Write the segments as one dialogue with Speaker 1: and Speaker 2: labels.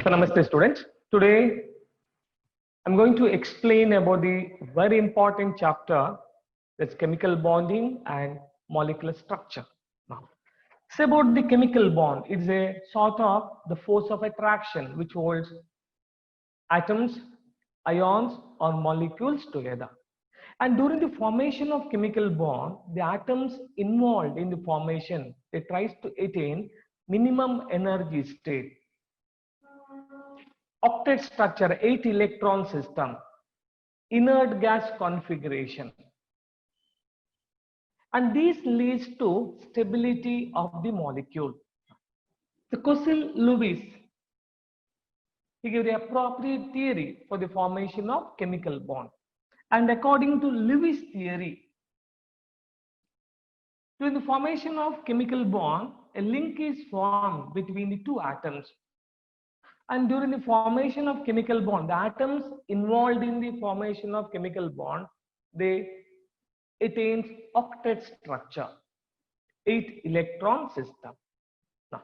Speaker 1: So namaste students. Today I'm going to explain about the very important chapter, that's chemical bonding and molecular structure. Now, it's about the chemical bond. It's a sort of the force of attraction which holds atoms, ions or molecules together. And during the formation of chemical bond, the atoms involved in the formation, they tries to attain minimum energy state. Octet structure, 8 electron system, inert gas configuration. And this leads to stability of the molecule. The Cosil-Lewis, he gave the appropriate theory for the formation of chemical bond. And according to Lewis theory, during the formation of chemical bond, a link is formed between the two atoms. And during the formation of chemical bond, the atoms involved in the formation of chemical bond, they attains octet structure, 8 electron system. Now,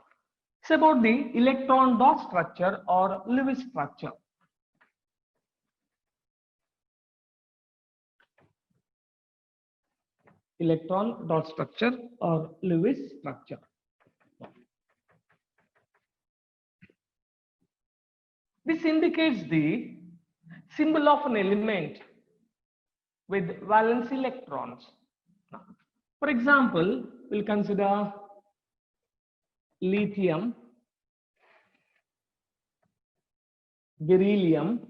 Speaker 1: it's about the electron dot structure or Lewis structure. Electron dot structure or Lewis structure. This indicates the symbol of an element with valence electrons. Now, for example, we'll consider lithium, beryllium,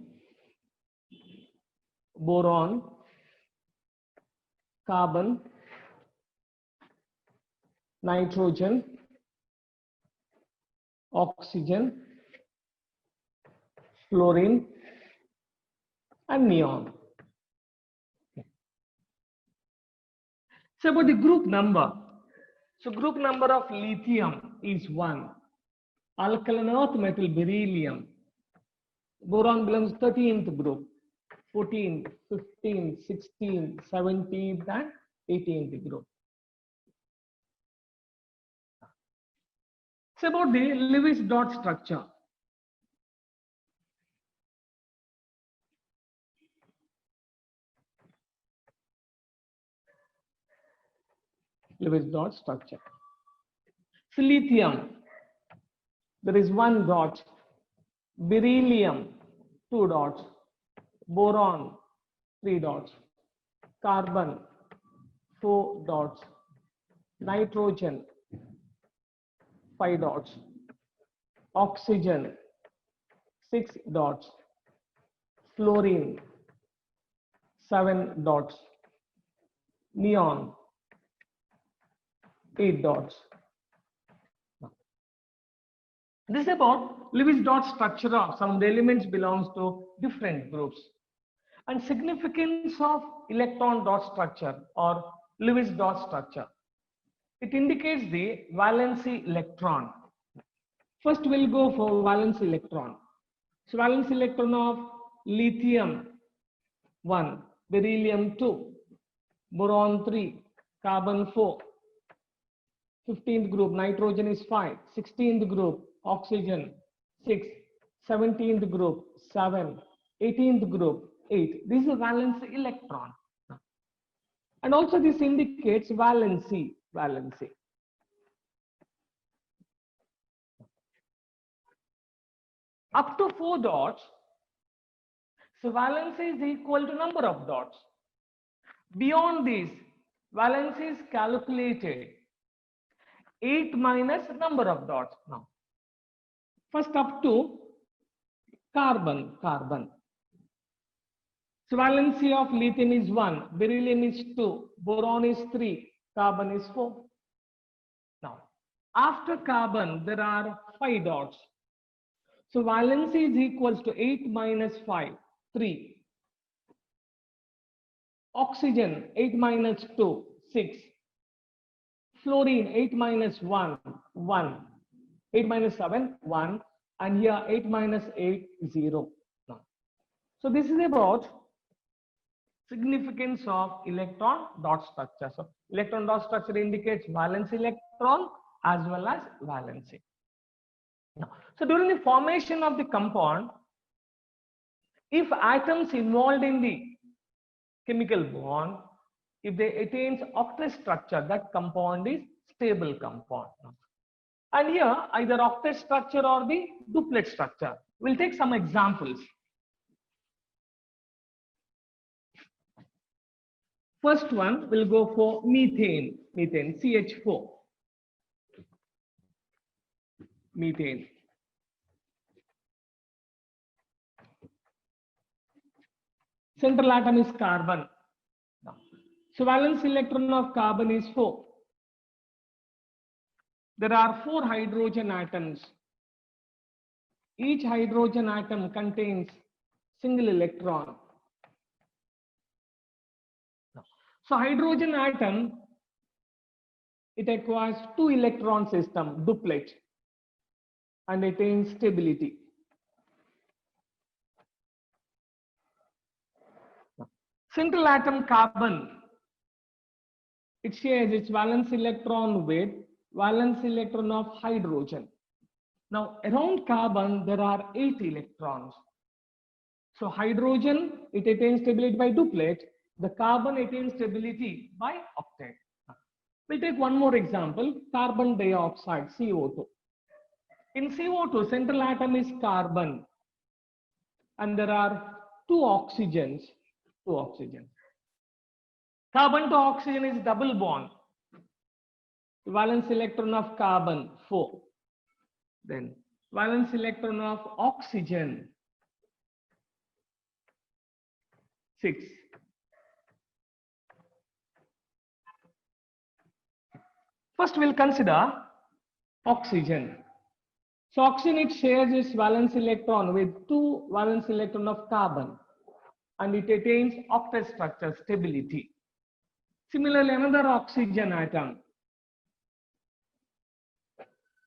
Speaker 1: boron, carbon, nitrogen, oxygen, fluorine, and neon. So about the group number. So group number of lithium is 1. Alkaline earth metal beryllium. Boron belongs 13th group. 14th, 15th, 16th, 17th, and 18th group. So about the Lewis dot structure. Lewis dot structure. So lithium, there is 1 dot. Beryllium, 2 dots. Boron, 3 dots. Carbon, 4 dots. Nitrogen, 5 dots. Oxygen, 6 dots. Fluorine, 7 dots. Neon, 8 dots. This is about Lewis dot structure of some of the elements belongs to different groups. And significance of electron dot structure or Lewis dot structure. It indicates the valency electron. First we'll go for valence electron. So valence electron of lithium 1, beryllium 2, boron 3, carbon 4. 15th group, nitrogen is 5. 16th group, oxygen 6. 17th group, 7. 18th group, 8. This is a valence electron. And also this indicates valency. Up to 4 dots, so valency is equal to number of dots. Beyond this, valency is calculated 8 minus number of dots. Now, first up to carbon. So valency of lithium is 1, beryllium is 2, boron is 3, carbon is 4. Now, after carbon, there are 5 dots. So valency is equals to 8 minus 5, 3. Oxygen, 8 minus 2, 6. Fluorine, 8 minus 1, 1. 8 minus 7, 1. And here 8 minus 8, 0. So this is about significance of electron dot structure. So electron dot structure indicates valence electron as well as valency. Now, so during the formation of the compound, if atoms involved in the chemical bond, if they attains octet structure, that compound is stable compound. And here either octet structure or the duplet structure. We'll take some examples. First one will go for methane, CH4. Methane. Central atom is carbon. So valence electron of carbon is 4. There are 4 hydrogen atoms. Each hydrogen atom contains single electron. So hydrogen atom, it acquires 2 electron system, duplet, and attains stability. Central atom carbon, it shares its valence electron with valence electron of hydrogen. Now around carbon there are 8 electrons. So hydrogen, it attains stability by duplet. The carbon attains stability by octet. We'll take one more example, carbon dioxide, CO2. In CO2, central atom is carbon, and there are 2 oxygens. Carbon to oxygen is double bond. Valence electron of carbon, 4. Then valence electron of oxygen, 6. First we'll consider oxygen. So oxygen, it shares its valence electron with 2 valence electron of carbon, and it attains octet structure, stability. Similarly, another oxygen atom.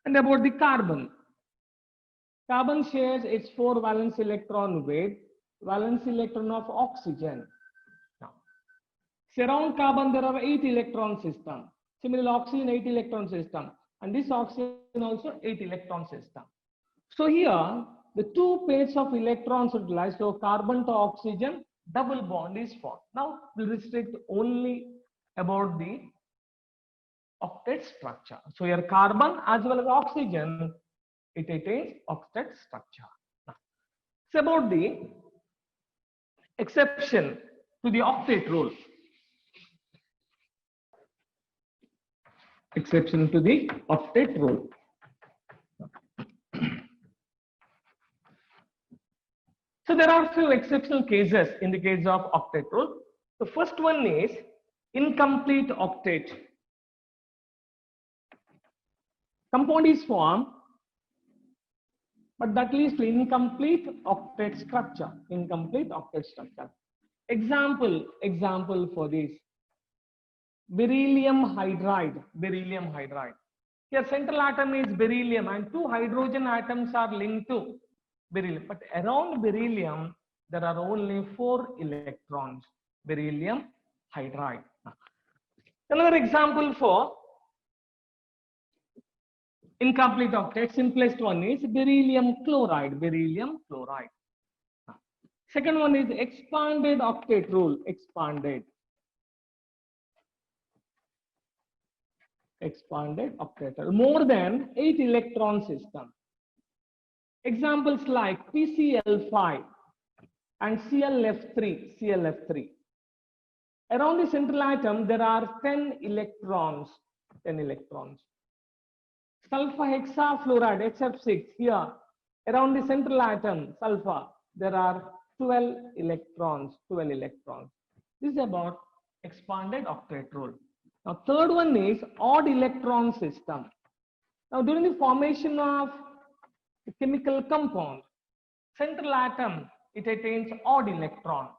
Speaker 1: And about the carbon. Carbon shares its 4 valence electron with valence electron of oxygen. Now, around carbon there are 8 electron system. Similarly, oxygen 8 electron system, and this oxygen also 8 electron system. So here the 2 pairs of electrons utilized, so carbon to oxygen, double bond is formed. Now we'll restrict only about the octet structure. So here carbon as well as oxygen, it attains octet structure. It's about the exception to the octet rule. Exception to the octet rule. So there are few exceptional cases in the case of octet rule. The first one is incomplete octet. Compound is formed, but that leads to incomplete octet structure. Incomplete octet structure. Example for this: beryllium hydride. Beryllium hydride. Here central atom is beryllium, and 2 hydrogen atoms are linked to beryllium. But around beryllium there are only 4 electrons. Beryllium hydride. Another example for incomplete octet, simplest one is beryllium chloride. Beryllium chloride. Second one is expanded octet rule. Expanded octet rule. More than 8 electron system. Examples like PCl5 and ClF3. Around the central atom there are 10 electrons. Sulfur hexafluoride, HF6, here around the central atom sulfur there are 12 electrons. This is about expanded octet rule. Now third one is odd electron system. Now during the formation of the chemical compound, central atom, it attains odd electron,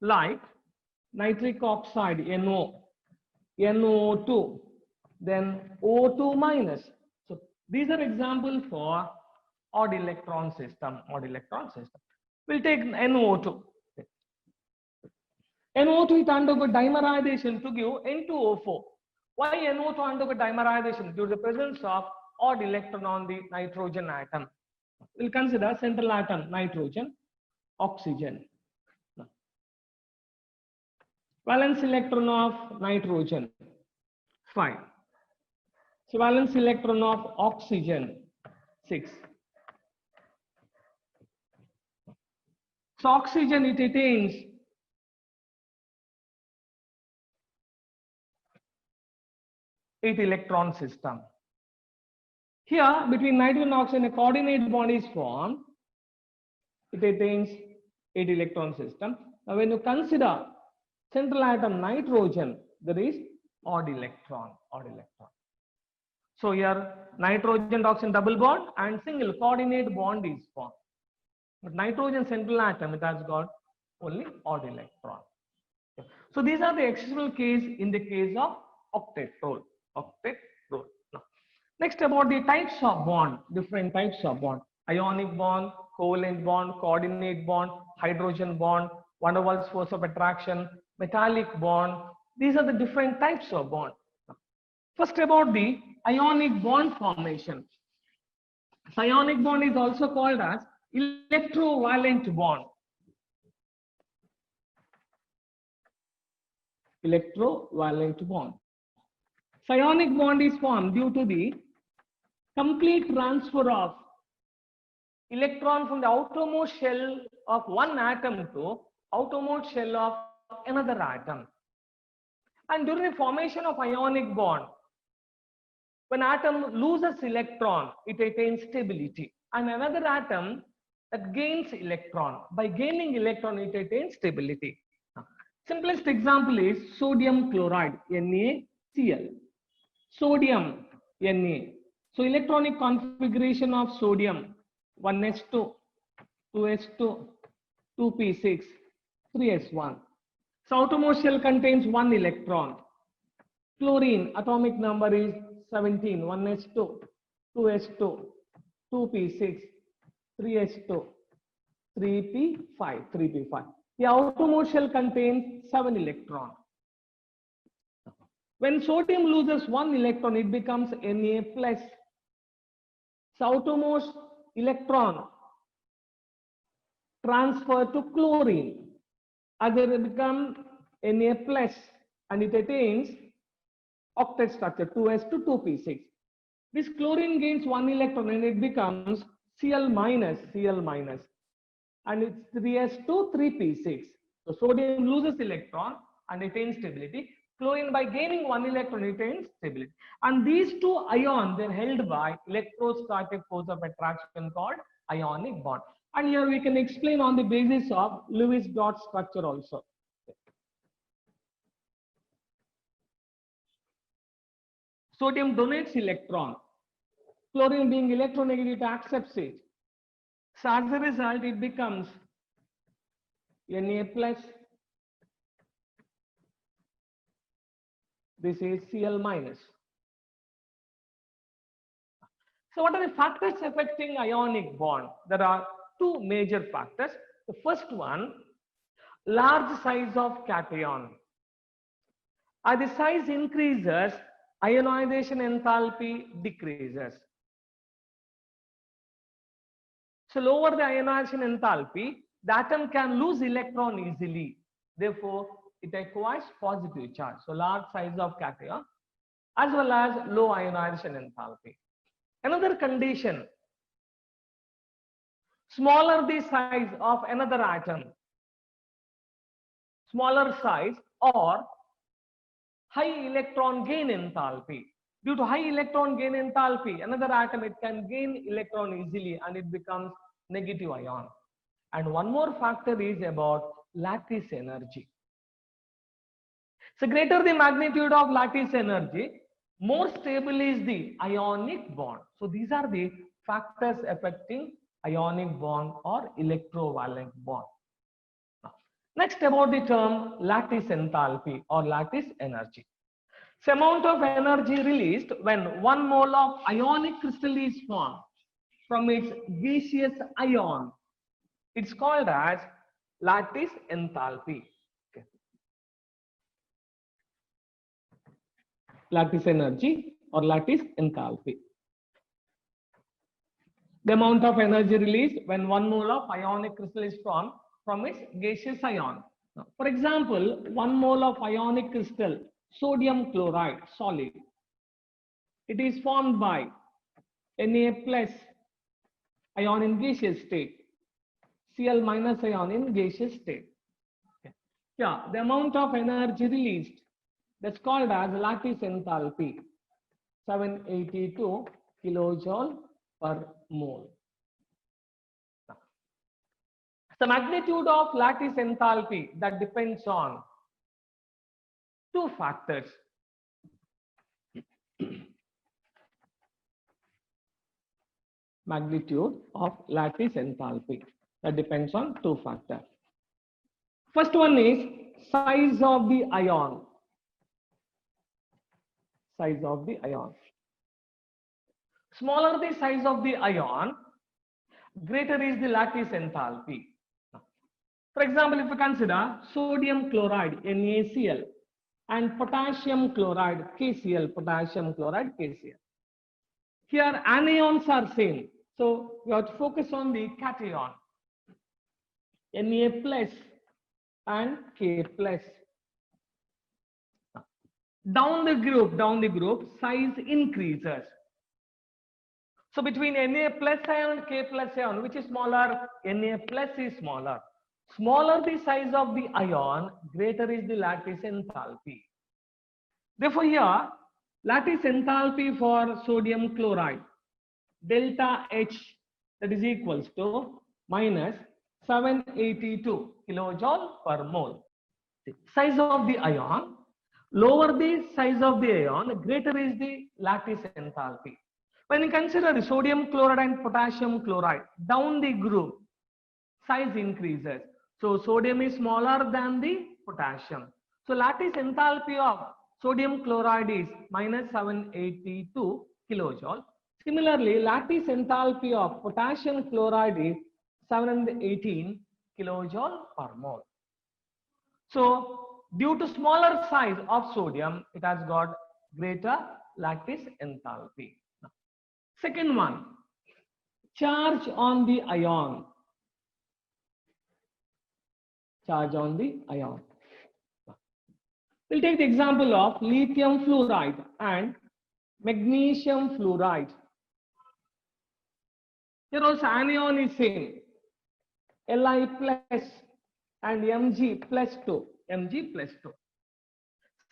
Speaker 1: like nitric oxide, NO2, then O2 minus. So these are examples for odd electron system. We'll take NO2. NO2, it undergo dimerization to give N2O4. Why NO2 undergo dimerization? Due to the presence of odd electron on the nitrogen atom. We'll consider central atom nitrogen, oxygen. Valence electron of nitrogen 5. So valence electron of oxygen 6. So oxygen, it attains 8 electron system. Here between nitrogen and oxygen a coordinate bond is formed. It attains 8 electron system. Now when you consider central atom nitrogen, there is odd electron. So here nitrogen oxygen double bond and single coordinate bond is formed. But nitrogen central atom, it has got only odd electron. So these are the exceptional case in the case of octet role. Now, next about the types of bond, different types of bond: ionic bond, covalent bond, coordinate bond, hydrogen bond, van der Waals force of attraction, metallic bond. These are the different types of bond. First about the ionic bond formation. So ionic bond is also called as electrovalent bond. Electrovalent bond. So ionic bond is formed due to the complete transfer of electron from the outermost shell of one atom to outermost shell of another atom. And during the formation of ionic bond, when atom loses electron, it attains stability, and another atom that gains electron. By gaining electron, it attains stability. Simplest example is sodium chloride, NaCl. Sodium, Na. So electronic configuration of sodium: 1s2, 2s2, 2p6, 3s1. So outermost shell contains 1 electron. Chlorine atomic number is 17, 1s2, 2s2, 2p6, 3s2, 3p5. The outermost shell contains 7 electrons. When sodium loses 1 electron, it becomes Na plus. So outermost electron transfer to chlorine, as it becomes Na plus, and it attains octet structure 2s2, 2p6. This chlorine gains 1 electron and it becomes Cl minus, and it's 3s2, 3p6. So sodium loses electron and attains stability. Chlorine, by gaining 1 electron, attains stability. And these two ions, they're held by electrostatic force of attraction called ionic bond. And here we can explain on the basis of Lewis dot structure also. Sodium donates electron. Chlorine, being electronegative, accepts it. So as a result, it becomes Na plus. This is Cl minus. So what are the factors affecting ionic bond? There are two major factors. The first one, large size of cation. As the size increases, ionization enthalpy decreases. So lower the ionization enthalpy, the atom can lose electron easily. Therefore, it acquires positive charge. So large size of cation as well as low ionization enthalpy. Another condition, smaller the size of another atom, smaller size, or high electron gain enthalpy. Due to high electron gain enthalpy, another atom, it can gain electron easily and it becomes negative ion. And one more factor is about lattice energy. So greater the magnitude of lattice energy, more stable is the ionic bond. So these are the factors affecting ionic bond or electrovalent bond. Next, about the term lattice enthalpy or lattice energy. So amount of energy released when 1 mole of ionic crystal is formed from its gaseous ion. It's called as lattice enthalpy. Okay. Lattice energy or lattice enthalpy. The amount of energy released when 1 mole of ionic crystal is formed from its gaseous ion. Now, for example, 1 mole of ionic crystal, sodium chloride, solid. It is formed by Na plus ion in gaseous state, Cl minus ion in gaseous state. Okay. Yeah, the amount of energy released, that's called as lattice enthalpy, 782 kilojoule per mole. The magnitude of lattice enthalpy, that depends on two factors. Magnitude of lattice enthalpy, that depends on two factors. First one is size of the ion. Size of the ion. Smaller the size of the ion, greater is the lattice enthalpy. For example, if you consider sodium chloride, NaCl, and potassium chloride, KCl, potassium chloride, KCl. Here anions are same, so we have to focus on the cation, Na plus and K plus. Down the group, size increases. So between Na plus ion and K plus ion, which is smaller? Na plus is smaller. Smaller the size of the ion, greater is the lattice enthalpy. Therefore here, lattice enthalpy for sodium chloride, delta H, that is equals to minus 782 kilojoule per mole. Size of the ion, lower the size of the ion, greater is the lattice enthalpy. When you consider the sodium chloride and potassium chloride, down the group, size increases. So sodium is smaller than the potassium. So lattice enthalpy of sodium chloride is minus 782 kilojoule. Similarly, lattice enthalpy of potassium chloride is 718 kilojoule per mole. So due to smaller size of sodium, it has got greater lattice enthalpy. Second one, charge on the ion. Charge on the ion. We'll take the example of lithium fluoride and magnesium fluoride. Here also anion is same, Li plus and Mg plus 2, Mg plus 2.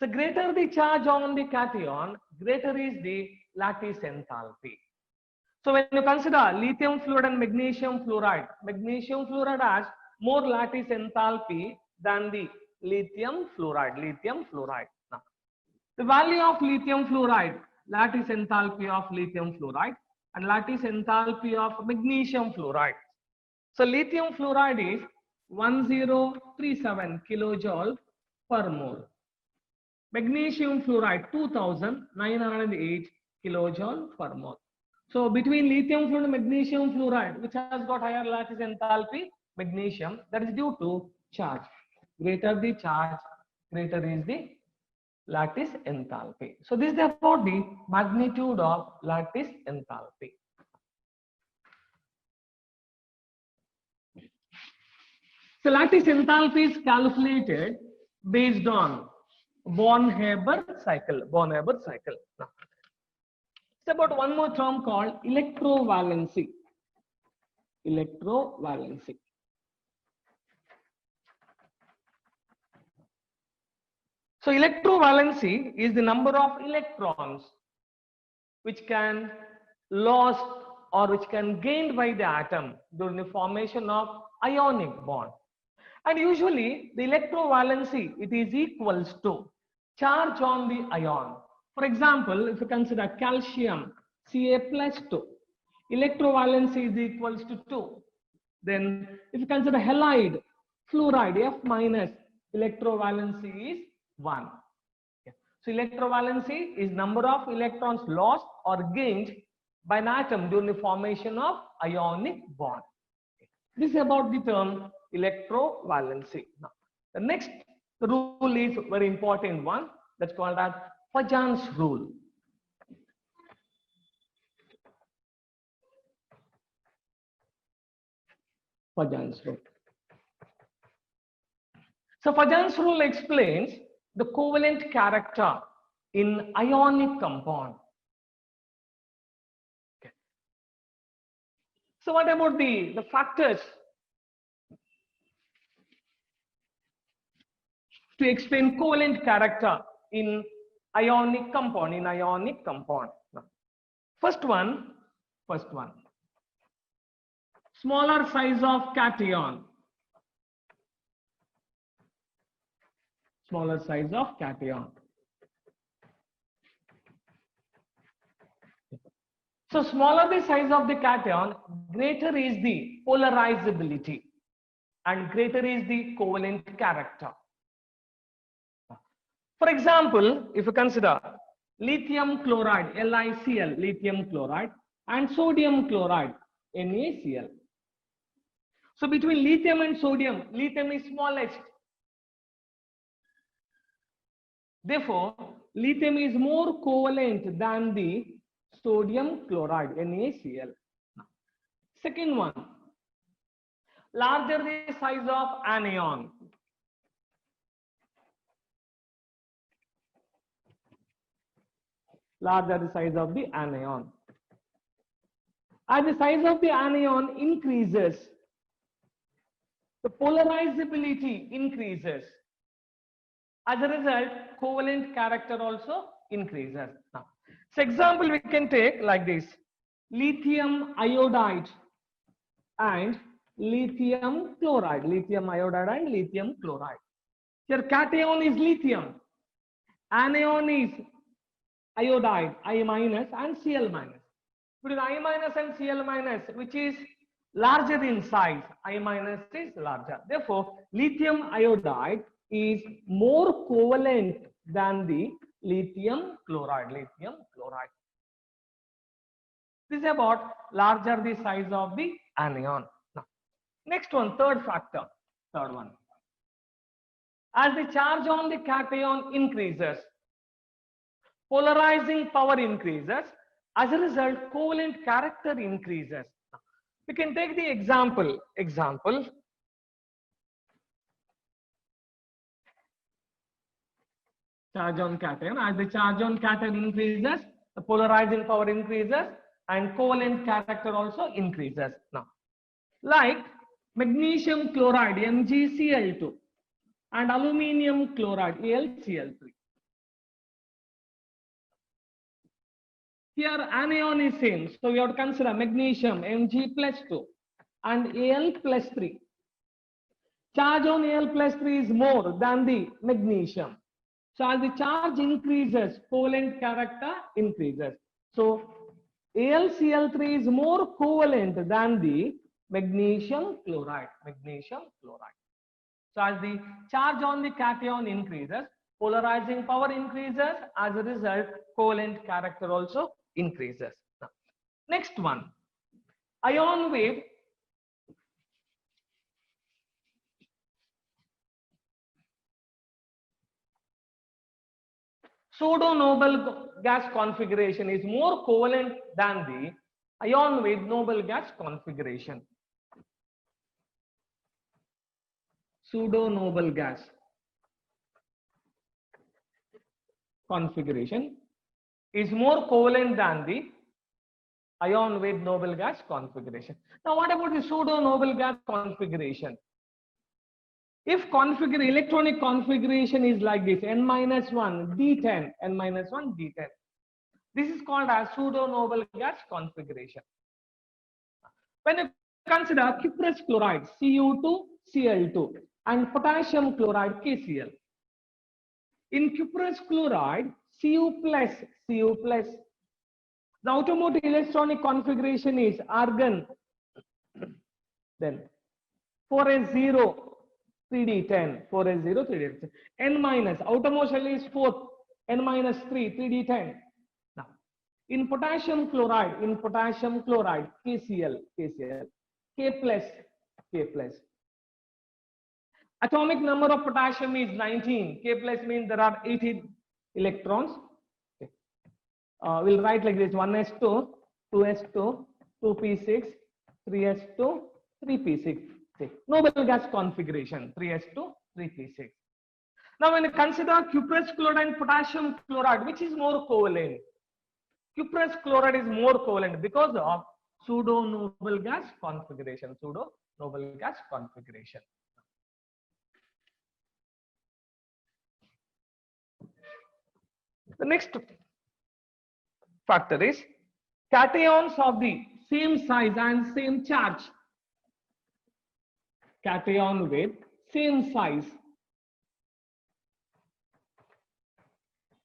Speaker 1: So greater the charge on the cation, greater is the lattice enthalpy. So when you consider lithium fluoride and magnesium fluoride has more lattice enthalpy than the lithium fluoride. Now, the value of lithium fluoride, lattice enthalpy of lithium fluoride and lattice enthalpy of magnesium fluoride. So lithium fluoride is 1037 kilojoule per mole. Magnesium fluoride 2908 kilojoule per mole. So between lithium fluoride and magnesium fluoride, which has got higher lattice enthalpy, magnesium, that is due to charge. Greater the charge, greater is the lattice enthalpy. So this is about the magnitude of lattice enthalpy. So lattice enthalpy is calculated based on Born-Haber cycle. Now, it's about one more term called electrovalency. Electrovalency. So electrovalency is the number of electrons which can lost or which can gained by the atom during the formation of ionic bond. And usually the electrovalency, it is equals to charge on the ion. For example, if you consider calcium Ca plus 2, electrovalency is equals to 2. Then if you consider halide fluoride F minus, electrovalency is 1. Okay. So electrovalency is number of electrons lost or gained by an atom during the formation of ionic bond. Okay. This is about the term electrovalency. Now, the next rule is very important one, that's called as Pajan's rule. Pajan's rule. So Pajan's rule explains the covalent character in ionic compound. Okay. So what about the factors to explain covalent character in ionic compound? First one, smaller size of cation. Smaller size of cation. So smaller the size of the cation, greater is the polarizability and greater is the covalent character. For example, if you consider lithium chloride, LiCl, lithium chloride, and sodium chloride, NaCl. So between lithium and sodium, lithium is smallest. Therefore, lithium is more covalent than the sodium chloride, NaCl. Second one, larger the size of anion. Larger the size of the anion. As the size of the anion increases, the polarizability increases. As a result, covalent character also increases. Now, so example we can take like this: lithium iodide and lithium chloride. Lithium iodide and lithium chloride. Here cation is lithium, anion is iodide, I minus and Cl minus. Between I minus and Cl minus, which is larger in size, I minus is larger. Therefore, lithium iodide is more covalent than the lithium chloride. This is about larger the size of the anion. Now, next one, third factor, third one. As the charge on the cation increases, polarizing power increases. As a result, covalent character increases. We can take the example. Charge on cation. As the charge on cation increases, the polarizing power increases and covalent character also increases. Now, like magnesium chloride, MgCl2, and aluminium chloride, AlCl3. Here anion is same, so we have to consider magnesium Mg+2 and Al+3. Charge on Al+3 is more than the magnesium. So as the charge increases, covalent character increases. So AlCl3 is more covalent than the magnesium chloride. So as the charge on the cation increases, polarizing power increases. As a result, covalent character also increases. Now, next one, ion wave. Pseudo-noble gas configuration is more covalent than the ion wave noble gas configuration. Pseudo-noble gas configuration is more covalent than the ion wave noble gas configuration. Now, what about the pseudo-noble gas configuration? If electronic configuration is like this, n-1 d10, n-1 d10, this is called as pseudo-noble gas configuration. When you consider cuprous chloride, Cu2Cl2, and potassium chloride, KCl. In cuprous chloride, Cu+, the automotive electronic configuration is argon, then 4s0 3d10, 4s0 3d10, n-, outermost shell is 4th, n-3 3d10. Now, in potassium chloride, KCl, K+. Atomic number of potassium is 19. K+ means there are 18 electrons. Okay. We'll write like this: 1s2, 2s2, 2p6, 3s2, 3p6. See, noble gas configuration 3s2 3p6. Now, when you consider cuprous chloride and potassium chloride, which is more covalent? Cuprous chloride is more covalent because of pseudo noble gas configuration. Pseudo noble gas configuration. The next factor is cations of the same size and same charge. Cation with same size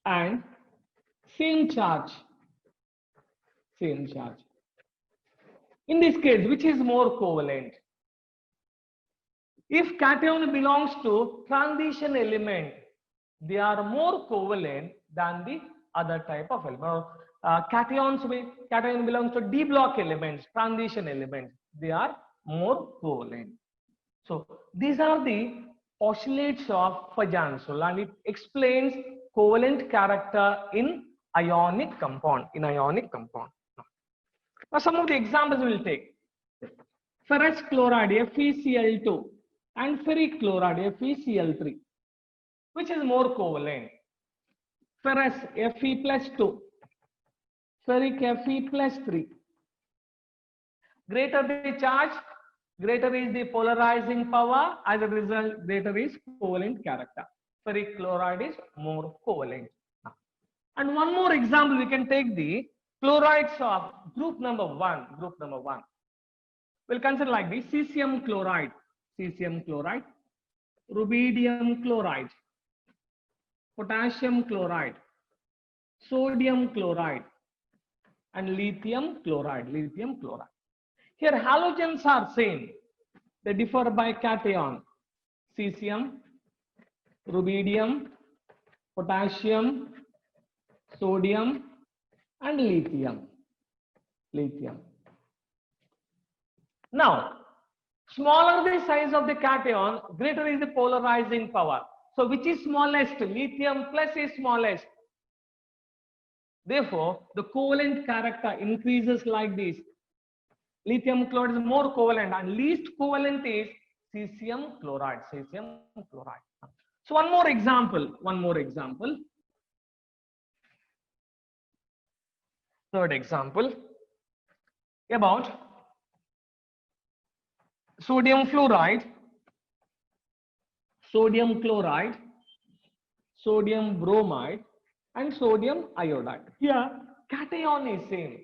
Speaker 1: and same charge. Same charge. In this case, which is more covalent? If cation belongs to transition element, they are more covalent than the other type of element. Cation belongs to D block elements, transition elements. They are more covalent. So these are the postulates of Fajans-Rule, and it explains covalent character in ionic compound. Now some of the examples we will take. Ferrous chloride FeCl2 and ferric chloride FeCl3. Which is more covalent? Ferrous Fe plus 2, ferric Fe plus 3. Greater the charge, greater is the polarizing power. As a result, greater is covalent character. Ferric chloride is more covalent. And one more example, we can take the chlorides of group number 1. We'll consider like this: cesium chloride, rubidium chloride, potassium chloride, sodium chloride, and lithium chloride. Here halogens are same. They differ by cation. Cesium, rubidium, potassium, sodium, and lithium. Now, smaller the size of the cation, greater is the polarizing power. So which is smallest? Lithium plus is smallest. Therefore, the covalent character increases like this. Lithium chloride is more covalent, and least covalent is cesium chloride. So one more example. Third example about sodium fluoride, sodium chloride, sodium bromide, and sodium iodide. Here, cation is same.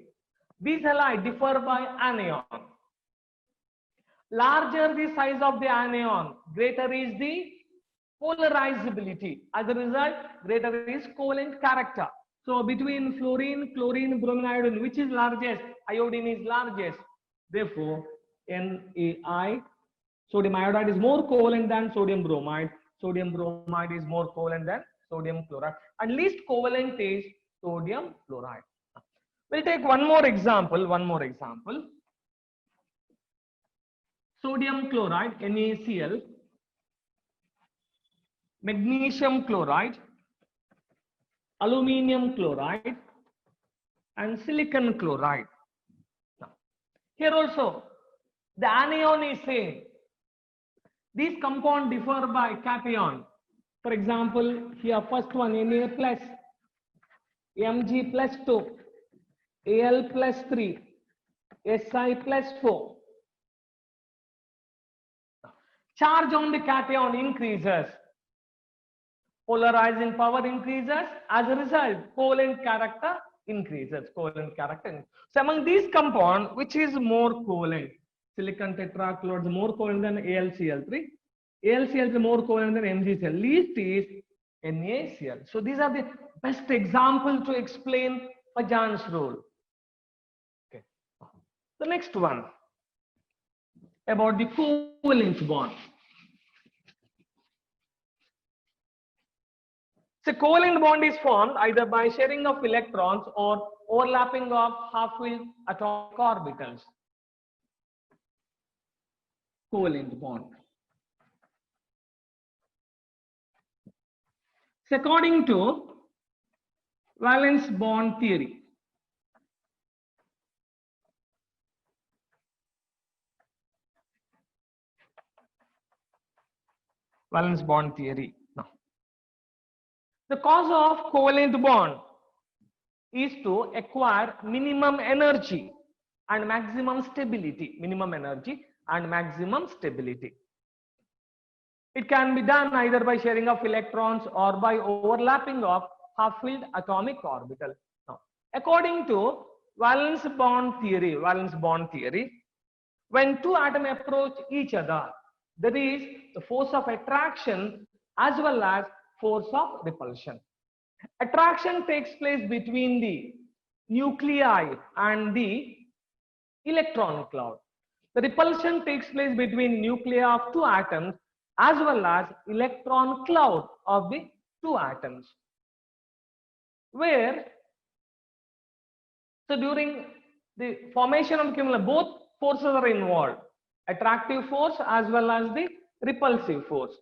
Speaker 1: These halide differ by anion. Larger the size of the anion, greater is the polarizability. As a result, greater is covalent character. So between fluorine, chlorine, bromine, iodine, which is largest? Iodine is largest. Therefore, NaI, sodium iodide is more covalent than sodium bromide. Sodium bromide is more covalent than sodium chloride. And least covalent is sodium fluoride. We'll take one more example. Sodium chloride, NaCl, magnesium chloride, aluminium chloride, and silicon chloride. Now, here also, the anion is same. These compounds differ by cation. For example, here first one Na plus, Mg plus 2, Al plus 3, Si plus 4. Charge on the cation increases. Polarizing power increases. As a result, covalent character increases. So among these compounds, which is more covalent? Silicon tetrachloride is more covalent than AlCl3. AlCl3 more covalent than MgCl. Least is NaCl. So these are the best example to explain Fajans-Rule. Okay. The next one about the covalent bond. So covalent bond is formed either by sharing of electrons or overlapping of half-filled atomic orbitals. Covalent bond. So according to valence bond theory, valence bond theory. Now, the cause of covalent bond is to acquire minimum energy and maximum stability. Minimum energy and maximum stability. It can be done either by sharing of electrons or by overlapping of half-filled atomic orbital. Now, according to valence bond theory, when two atoms approach each other, there is the force of attraction as well as force of repulsion. Attraction takes place between the nuclei and the electron cloud. The repulsion takes place between nuclei of two atoms as well as electron cloud of the two atoms. So during the formation of cumulus, both forces are involved, attractive force as well as the repulsive force.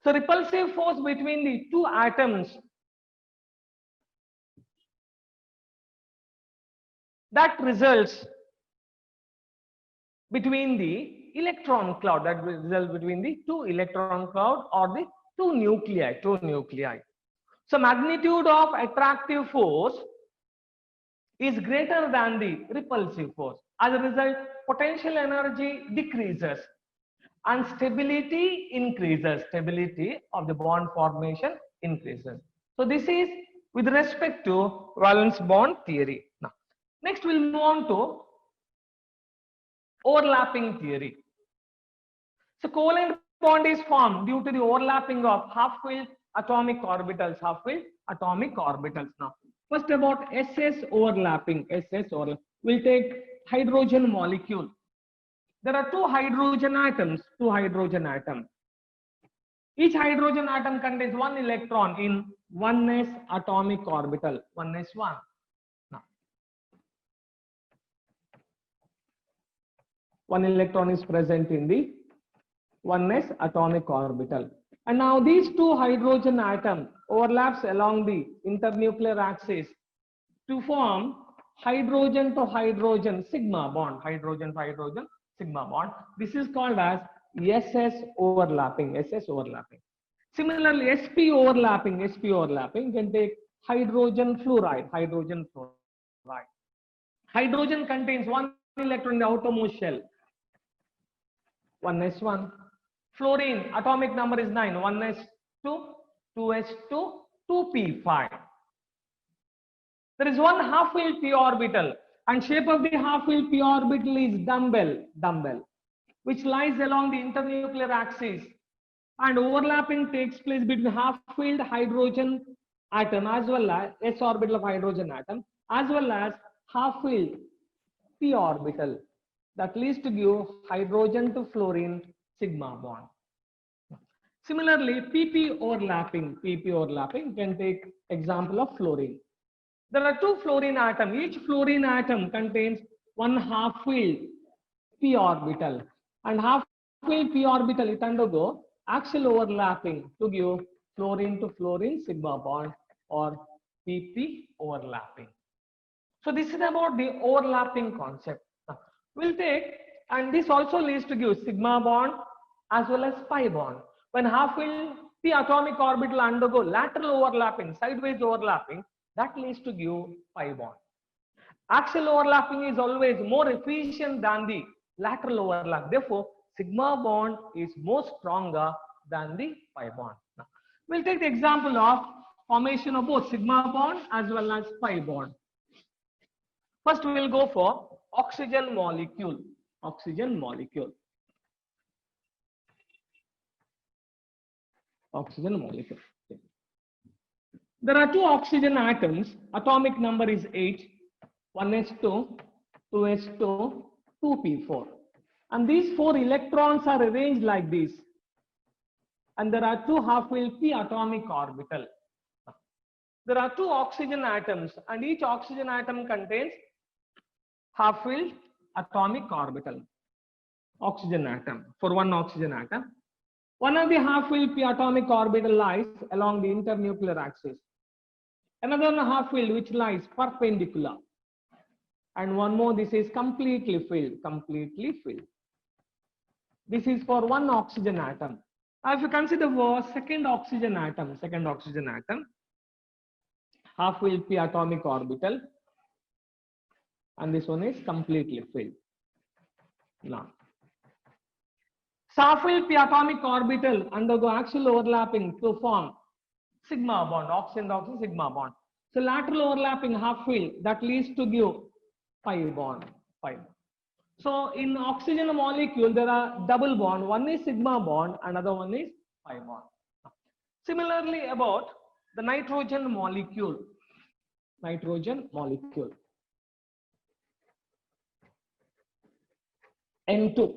Speaker 1: So repulsive force between the two atoms, that results between the electron cloud, that results between the two electron cloud or the two nuclei. So magnitude of attractive force is greater than the repulsive force. As a result, potential energy decreases and stability increases. Stability of the bond formation increases. So this is with respect to valence bond theory. Now, next we'll move on to overlapping theory. So covalent bond is formed due to the overlapping of half-filled atomic orbitals. Now, first about SS overlapping. We'll take hydrogen molecule. There are two hydrogen atoms. Each hydrogen atom contains one electron in 1s atomic orbital. 1s1. Now, one electron is present in the 1s atomic orbital. And now these two hydrogen atom overlaps along the internuclear axis to form hydrogen to hydrogen sigma bond. This is called as SS overlapping. Similarly, sp overlapping. You can take hydrogen fluoride. Hydrogen contains one electron in the outermost shell. 1s1. Fluorine atomic number is 9. 1s2, 2s2, 2p5. There is one half-filled p orbital, and shape of the half-filled p orbital is dumbbell, which lies along the internuclear axis, and overlapping takes place between half-filled hydrogen atom as well as s orbital of hydrogen atom as well as half-filled p orbital, that leads to give hydrogen to fluorine sigma bond. Similarly, pp overlapping, you can take example of fluorine. There are two fluorine atoms. Each fluorine atom contains one half-filled p orbital, and half-filled p orbital it undergo axial overlapping to give fluorine to fluorine sigma bond or pp overlapping. So this is about the overlapping concept. We'll take, and this also leads to give sigma bond as well as pi bond. When half-filled p atomic orbital undergo lateral overlapping, sideways overlapping, that leads to give pi bond. Axial overlapping is always more efficient than the lateral overlap. Therefore, sigma bond is more stronger than the pi bond. Now, we'll take the example of formation of both sigma bond as well as pi bond. First, we will go for oxygen molecule. There are two oxygen atoms. Atomic number is 8. 1s2, 2s2, 2p4. And these 4 electrons are arranged like this. And there are two half-filled p atomic orbital. There are two oxygen atoms, and each oxygen atom contains half-filled atomic orbital. Oxygen atom. For one oxygen atom, one of the half-filled p atomic orbital lies along the internuclear axis. Another half-filled which lies perpendicular. And one more, this is completely filled. This is for one oxygen atom. Now, if you consider for second oxygen atom, half-filled p atomic orbital, and this one is completely filled. Now, half-filled p atomic orbital undergo axial overlapping to form sigma bond, oxygen oxygen sigma bond. So lateral overlapping half-filled that leads to give pi bond. So in oxygen molecule there are double bond. One is sigma bond, another one is pi bond. Similarly, about the nitrogen molecule. N2.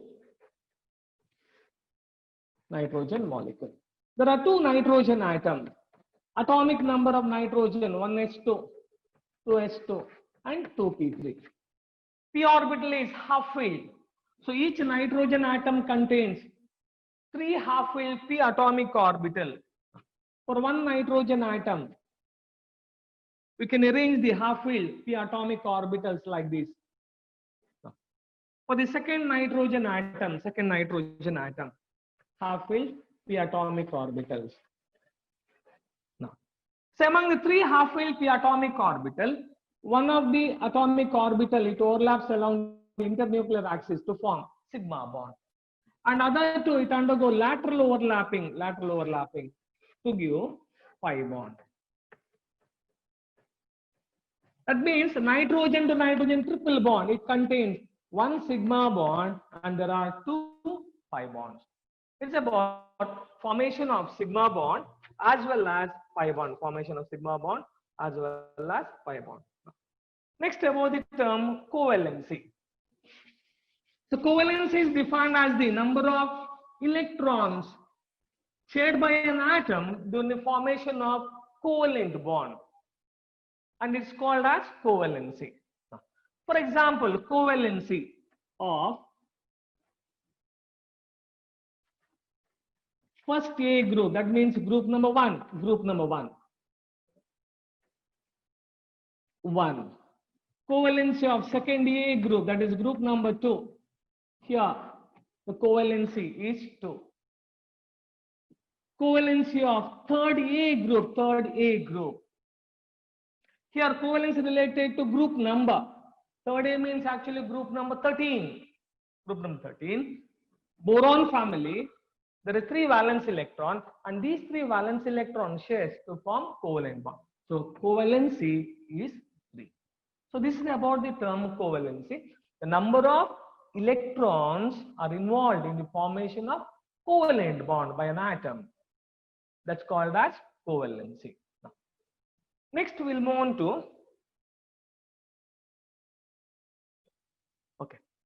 Speaker 1: Nitrogen molecule. There are two nitrogen atoms. Atomic number of nitrogen 1s2, 2s2, and 2p3. P orbital is half-filled. So each nitrogen atom contains 3 half-filled p atomic orbital. For one nitrogen atom, we can arrange the half-filled p atomic orbitals like this. For the second nitrogen atom, half-filled p atomic orbitals. Now, so among the 3 half-filled p atomic orbital, one of the atomic orbital, it overlaps along the internuclear axis to form sigma bond, and other two it undergo lateral overlapping to give pi bond. That means nitrogen to nitrogen triple bond, it contains one sigma bond and there are 2 pi bonds. It's about formation of sigma bond as well as pi bond, Next, about the term covalency. So covalency is defined as the number of electrons shared by an atom during the formation of covalent bond, and it's called as covalency. For example, covalency of first A group, that means group number 1. 1. Covalency of second A group, that is group number 2. Here, the covalency is 2. Covalency of third A group. Here, covalence related to group number. Third A means actually group number 13. Boron family, there are 3 valence electrons, and these 3 valence electron shares to form covalent bond. So covalency is 3. So this is about the term covalency. The number of electrons are involved in the formation of covalent bond by an atom. That's called as covalency. Next, we'll move on to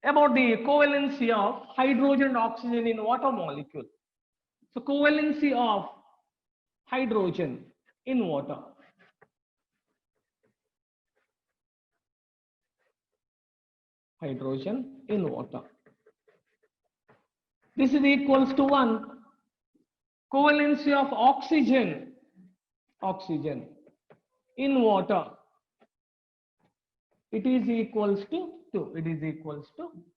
Speaker 1: about the covalency of hydrogen and oxygen in water molecule. So covalency of hydrogen in water. This is equals to 1. Covalency of oxygen in water. It is equals to 2.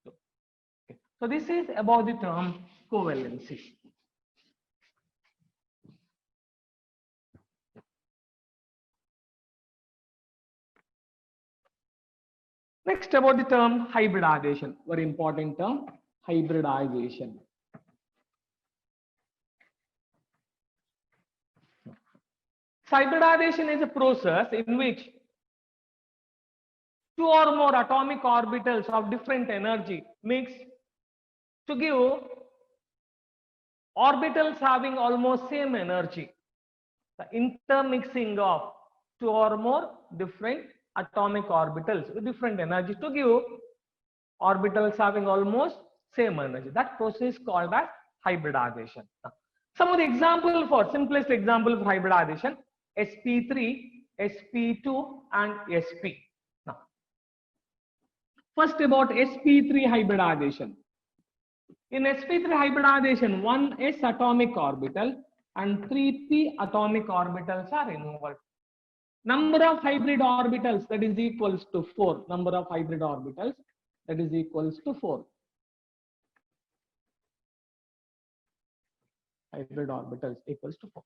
Speaker 1: Okay. So this is about the term covalency. Next, about the term hybridization, very important term, hybridization. Hybridization is a process in which 2 or more atomic orbitals of different energy mix to give orbitals having almost same energy. The intermixing of 2 or more different atomic orbitals with different energy to give orbitals having almost same energy. That process is called as hybridization. Some of the example for simplest example of hybridization: sp3, sp2, and sp. Now, first about sp3 hybridization. In sp3 hybridization, 1 s atomic orbital and 3 p atomic orbitals are involved. Number of hybrid orbitals, that is equals to 4. Number of hybrid orbitals, that is equals to 4. hybrid orbitals equals to 4.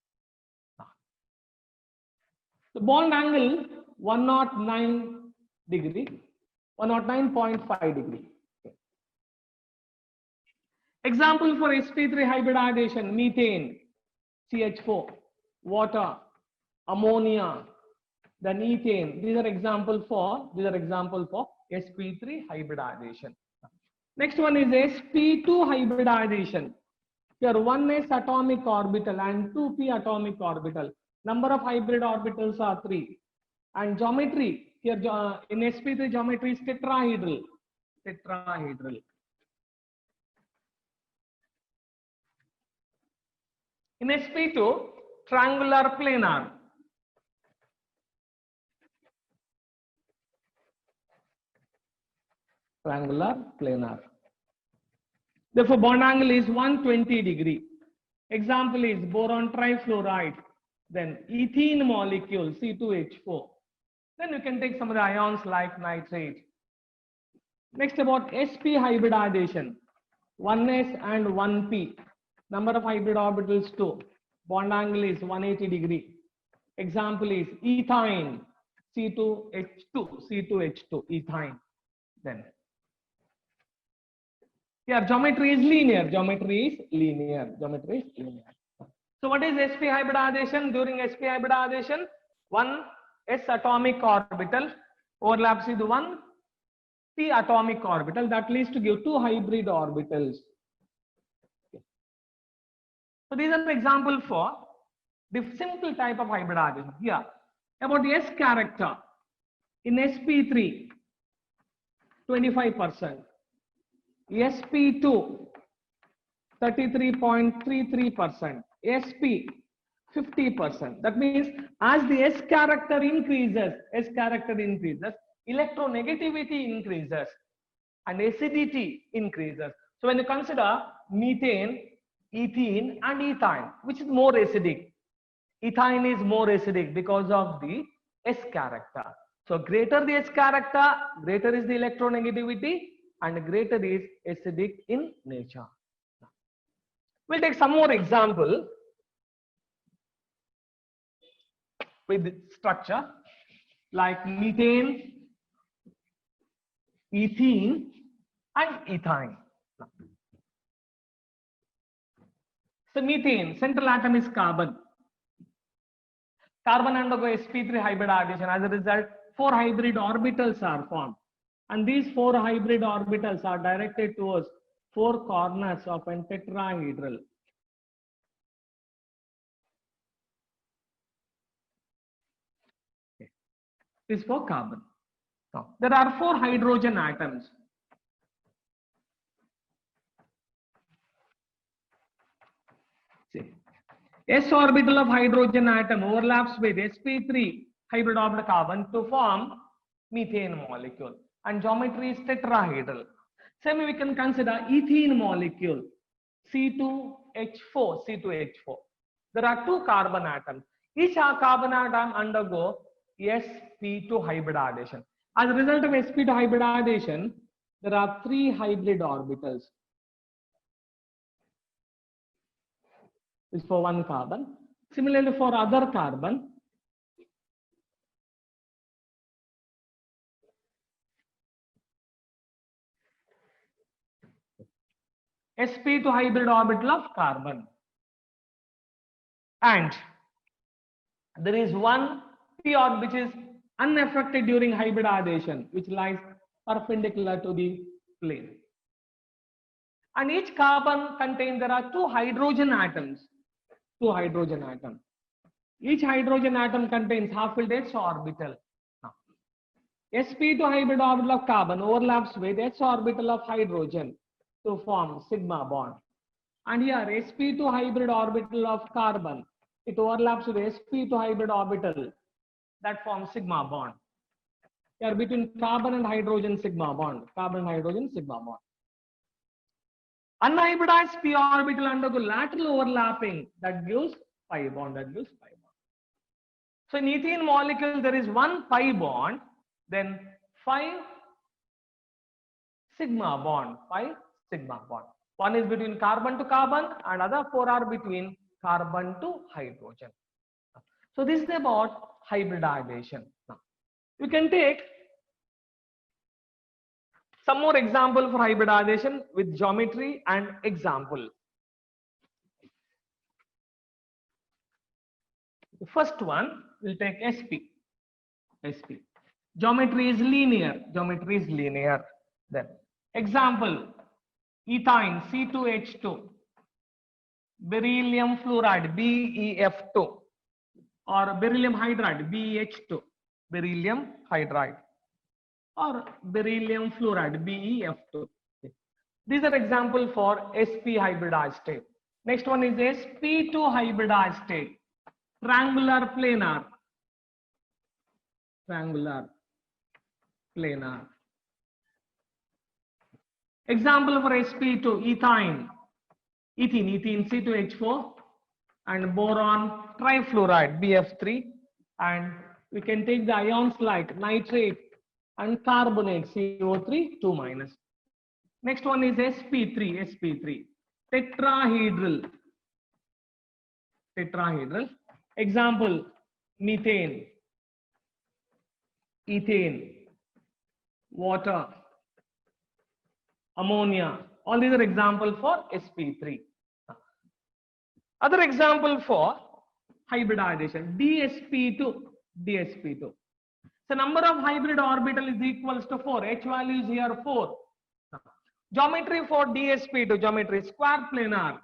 Speaker 1: The bond angle 109 degree, 109.5 degree. Example for sp3 hybridization: methane, CH4, water, ammonia, then ethane. These are example for sp3 hybridization. Next one is sp2 hybridization. Here 1s atomic orbital and 2p atomic orbital. Number of hybrid orbitals are 3. And geometry here in sp3 geometry is tetrahedral. Tetrahedral. In sp2 triangular planar. Triangular planar. Therefore, bond angle is 120 degree. Example is boron trifluoride, then ethene molecule C2H4. Then you can take some of the ions like nitrate. Next, about sp hybridization: 1s and 1p. Number of hybrid orbitals 2. Bond angle is 180 degree. Example is ethyne C2H2, ethyne. Then here geometry is linear. So what is sp hybridization? During sp hybridization, 1s atomic orbital overlaps with 1p atomic orbital. That leads to give 2 hybrid orbitals. So these are the example for the simple type of hybridization. Here about the S character in sp3 25%, sp2 33.33%, sp 50%. That means as the S character increases, electronegativity increases and acidity increases. So when you consider methane, ethene and ethyne, which is more acidic? Ethyne is more acidic because of the S character. So greater the S character, greater is the electronegativity and greater is acidic in nature. We'll take some more example with structure like methane, ethene and ethyne. So methane, central atom is carbon. Carbon undergo sp3 hybridization. As a result, 4 hybrid orbitals are formed. And these 4 hybrid orbitals are directed towards 4 corners of a tetrahedral. This is for carbon. Now, there are 4 hydrogen atoms. See. S orbital of hydrogen atom overlaps with sp3 hybrid orbital carbon to form methane molecule, and geometry is tetrahedral. Same we can consider ethene molecule C2H4. There are 2 carbon atoms. Each carbon atom undergo sp2 hybridization. As a result of sp2 hybridization, there are 3 hybrid orbitals. Is for 1 carbon. Similarly, for other carbon, sp2 hybrid orbital of carbon, and there is 1 p orbital which is unaffected during hybridization, which lies perpendicular to the plane. And each carbon contains, there are 2 hydrogen atoms. Each hydrogen atom contains half-filled s orbital. Now, sp2 hybrid orbital of carbon overlaps with s orbital of hydrogen to form sigma bond. And here sp2 hybrid orbital of carbon, it overlaps with sp2 hybrid orbital that forms sigma bond. Here between carbon and hydrogen sigma bond. Unhybridized p orbital undergo lateral overlapping that gives pi bond. So in ethene molecule there is 1 pi bond, then 5 sigma bond. One is between carbon to carbon and other 4 are between carbon to hydrogen. So this is about hybridization. Now, you can take some more example for hybridization with geometry and example. The first one will take SP. SP. Geometry is linear. Geometry is linear. Then example, ethine C2H2, beryllium fluoride BeF2, or beryllium hydride BeH2, beryllium hydride, or beryllium fluoride BeF2. These are example for sp hybridized state. Next one is sp2 hybridized state, triangular planar, triangular planar. Example for sp2, ethine C2H4, and boron trifluoride BF3, and we can take the ions like nitrate and carbonate CO3 2-. Next one is sp3 tetrahedral. Example, methane, ethane, water, ammonia. All these are example for sp3. Other example for hybridization, dsp2. So number of hybrid orbital is equals to 4. H value is here 4. Geometry for dsp2, geometry square planar.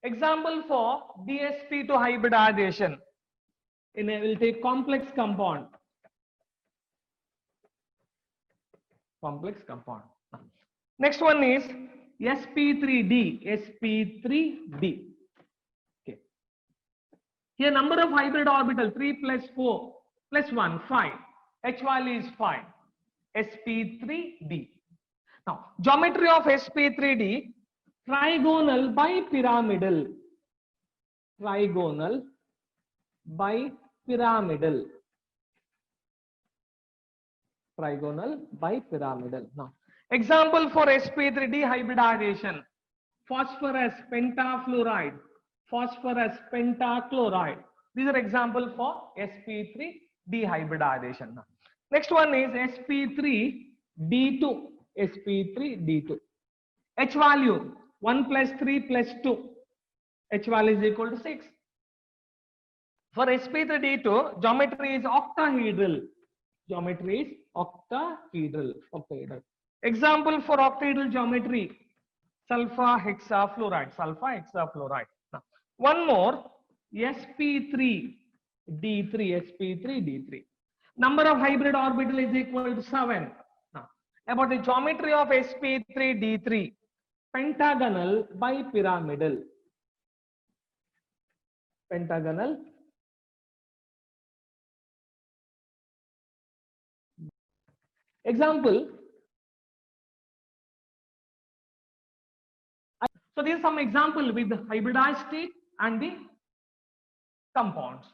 Speaker 1: Example for dsp2 hybridization, we'll take complex compound. Next one is sp3d. Okay. Here number of hybrid orbital 3 plus 4 plus 1 5. H value is 5. sp3d. Now geometry of sp3d, trigonal bipyramidal. Now example for sp3d hybridization, phosphorus pentafluoride, phosphorus pentachloride. These are example for sp3d hybridization. Next one is sp3d2. H value 1 plus 3 plus 2. H value is equal to 6. For sp3d2, geometry is octahedral. Octahedral. Example for octahedral geometry, sulfur hexafluoride. Now, one more, sp3d3. Number of hybrid orbital is equal to 7. Now, about the geometry of sp3d3, pentagonal bipyramidal. Example. So these are some example with the hybridized state and the compounds.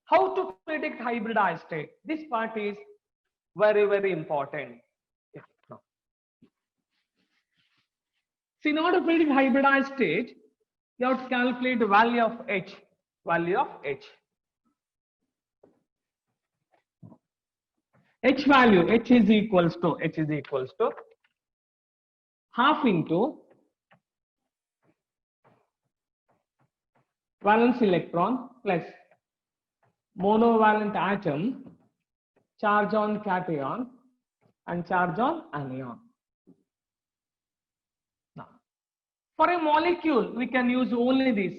Speaker 1: How to predict hybridized state? This part is very, very important. So in order to predict hybridized state, you have to calculate the value of H. H value, H is equals to half into valence electron plus monovalent atom, charge on cation and charge on anion. Now, for a molecule, we can use only this.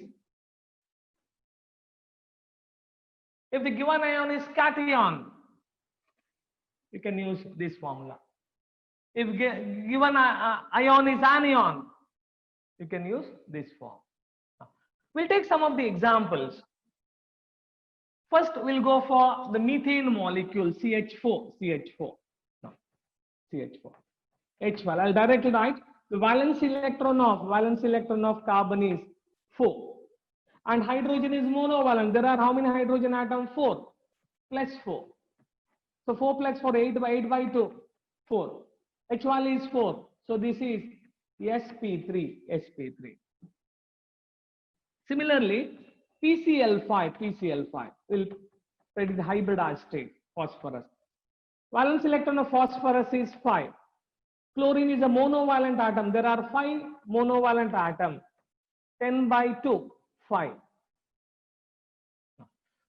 Speaker 1: If the given ion is cation, you can use this formula. If given ion is anion, you can use this form. We'll take some of the examples. First, we'll go for the methane molecule, CH4. H value. I'll directly write the valence electron of carbon is 4. And hydrogen is monovalent. There are how many hydrogen atoms? 4 plus 4. So 4 plus 4, 8 by 2, 4. H value is 4. So this is sp3. Similarly, PCl5 will predict the hybridized state, phosphorus. Valence electron of phosphorus is 5. Chlorine is a monovalent atom. There are 5 monovalent atoms. 10 by 2, 5.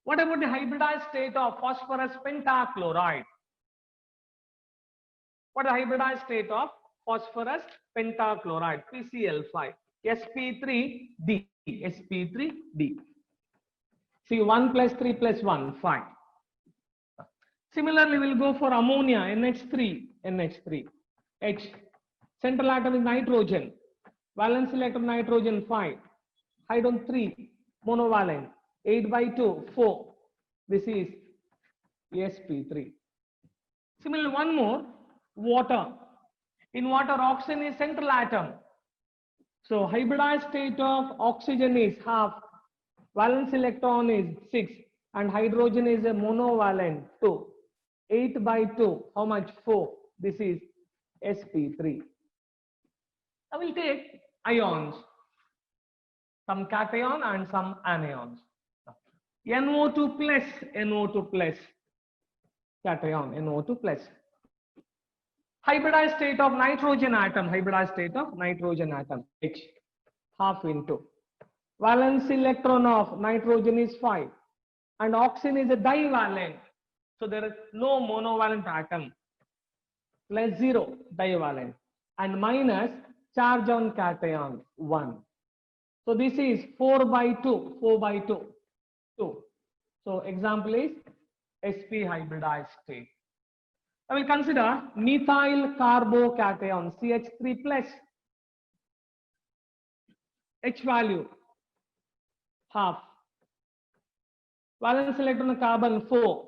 Speaker 1: What about the hybridized state of phosphorus pentachloride? What is the hybridized state of phosphorus pentachloride? PCl5, sp3d, sp3d. See, 1 plus 3 plus 1, 5. Similarly, we'll go for ammonia, NH3, H. Central atom is nitrogen. Valence electron nitrogen 5. Hydrogen 3, monovalent. 8 by 2, 4. This is sp3. Similarly, one more, water. In water, oxygen is central atom. So hybridized state of oxygen is half. Valence electron is 6. And hydrogen is a monovalent 2. 8 by 2, how much? 4. This is sp3. I will take ions. Some cation and some anions. NO2 plus cation, NO2 plus. Hybridized state of nitrogen atom, H, half into. Valence electron of nitrogen is 5. And oxygen is a divalent. So there is no monovalent atom. Plus 0, divalent. And minus charge on cation, 1. So this is 4 by 2, 2. So example is sp hybridized state. I will consider methyl carbocation, CH3 plus. H value, half. Valence electron of carbon 4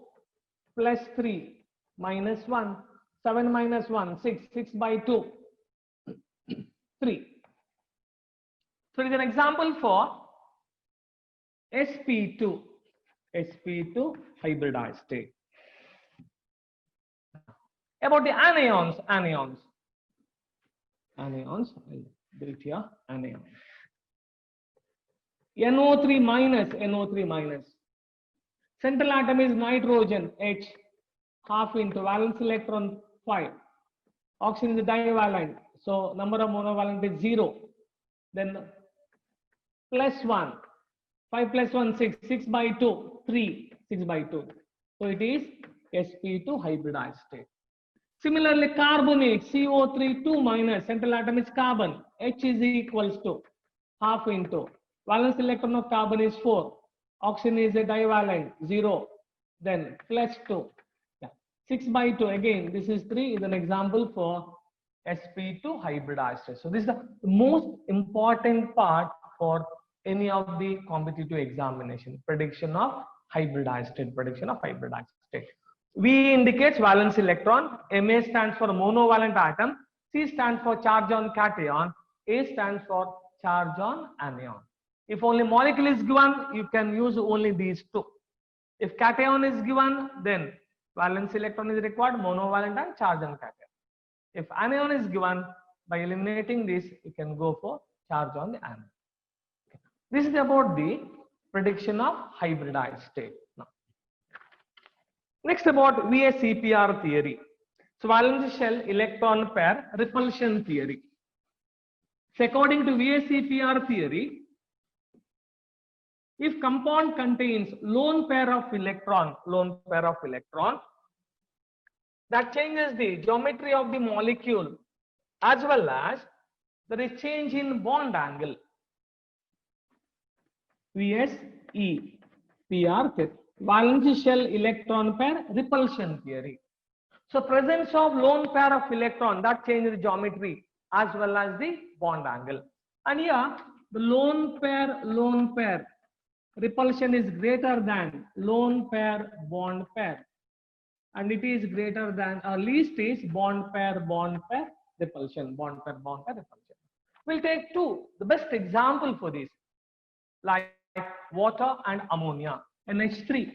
Speaker 1: plus 3 minus 1. 7 minus 1, 6. 6 by 2, 3. So it is an example for sp2 hybridized state. About the anions, I'll do it here, anions. NO3 minus. Central atom is nitrogen, H, half into. Valence electron 5. Oxygen is divalent, so number of monovalent is 0. Then plus 1. 5 plus 1, 6. 6 by 2, 3. 6 by 2. So it is sp2 hybridized state. Similarly, carbonate, CO3 2 minus. Central atom is carbon. H is equals to half into. Valence electron of carbon is 4. Oxygen is a divalent, 0. Then plus 2. 6 by 2. Again, this is 3. Is an example for sp2 hybridized state. So this is the most important part for any of the competitive examination. Prediction of hybridized state. V indicates valence electron. Ma stands for monovalent atom. C stands for charge on cation. A stands for charge on anion. If only molecule is given, you can use only these two. If cation is given, then valence electron is required, monovalent and charge on cation. If anion is given, by eliminating this, you can go for charge on the anion. Okay. This is about the prediction of hybridized state. Now, next about VSEPR theory. So valence shell electron pair repulsion theory. So according to VSEPR theory, if compound contains lone pair of electron, that changes the geometry of the molecule, as well as there is change in bond angle. VSEPR theory. Valence shell electron pair repulsion theory. So presence of lone pair of electron, that changes the geometry as well as the bond angle. And here the lone pair repulsion is greater than lone pair bond pair, and it is greater than, or least is bond pair repulsion. We'll take two, the best example for this, like water and ammonia, NH3.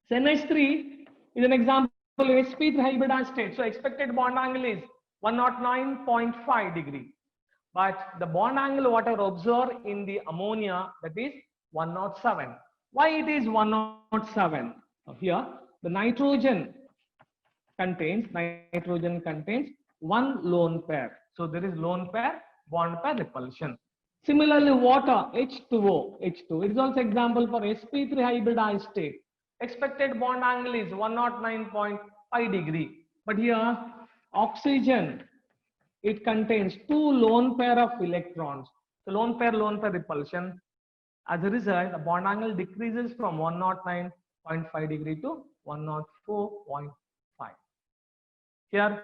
Speaker 1: So NH3 is an example of sp3 hybridized state. So expected bond angle is 109.5 degree. But the bond angle whatever observed in the ammonia, that is 107. Why it is 107? Here the nitrogen contains one lone pair. So there is lone pair, bond pair repulsion. Similarly, water H2O. It is also example for sp3 hybridized state. Expected bond angle is 109.5 degree. But here oxygen, it contains two lone pair of electrons. So lone pair repulsion. As a result, the bond angle decreases from 109.5 degree to 104.5. Here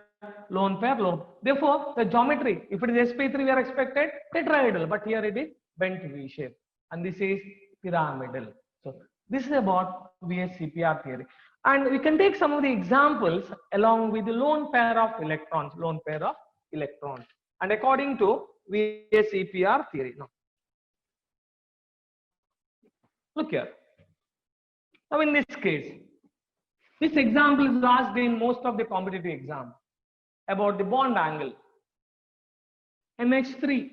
Speaker 1: lone pair lone. Therefore, the geometry, if it is sp3, we are expected tetrahedral, but here it is bent V shape, and this is pyramidal. So this is about VSEPR theory, and we can take some of the examples along with the lone pair of electrons, and according to VSEPR theory. Now, look here. Now, in this case, this example is asked in most of the competitive exams about the bond angle. NH3,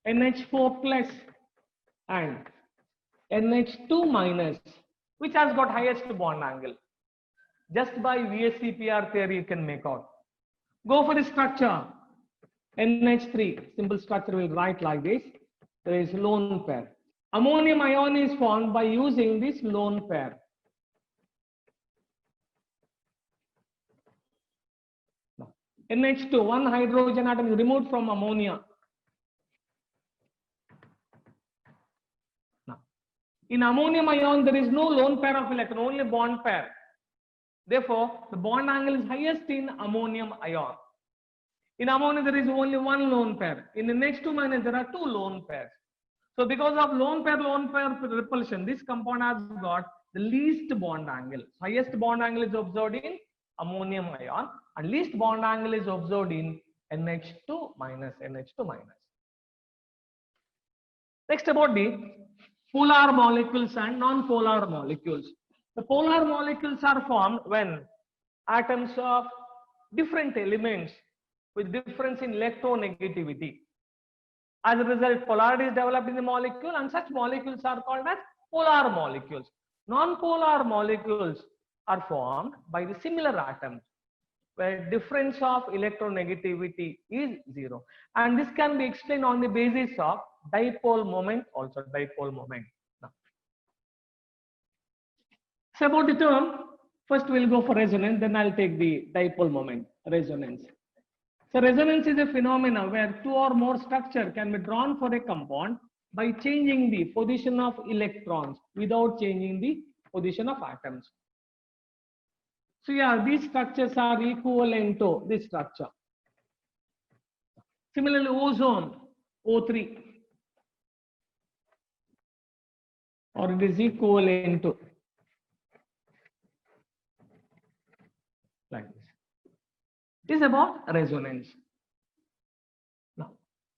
Speaker 1: NH4 plus and NH2 minus, which has got highest bond angle. Just by VSEPR theory you can make out. Go for the structure. NH3, simple structure will write like this. There is lone pair. Ammonium ion is formed by using this lone pair. NH2, one hydrogen atom is removed from ammonia. Now, in ammonium ion, there is no lone pair of electron, only bond pair. Therefore, the bond angle is highest in ammonium ion. In ammonia, there is only one lone pair. In the NH2 minus, there are two lone pairs. So because of lone pair repulsion, this compound has got the least bond angle. Highest bond angle is observed in ammonium ion, and least bond angle is observed in NH2 minus. Next, about the polar molecules and non-polar molecules. The polar molecules are formed when atoms of different elements with difference in electronegativity. As a result, polarity is developed in the molecule, and such molecules are called as polar molecules. Non-polar molecules are formed by the similar atoms where difference of electronegativity is zero, and this can be explained on the basis of dipole moment, also dipole moment. Now, so about the term, first we'll go for resonance, then I'll take the dipole moment, resonance. So resonance is a phenomenon where two or more structure can be drawn for a compound by changing the position of electrons without changing the position of atoms. So yeah, these structures are equivalent to this structure. Similarly, ozone, O3, or it is equivalent to like this. This is about resonance. Now,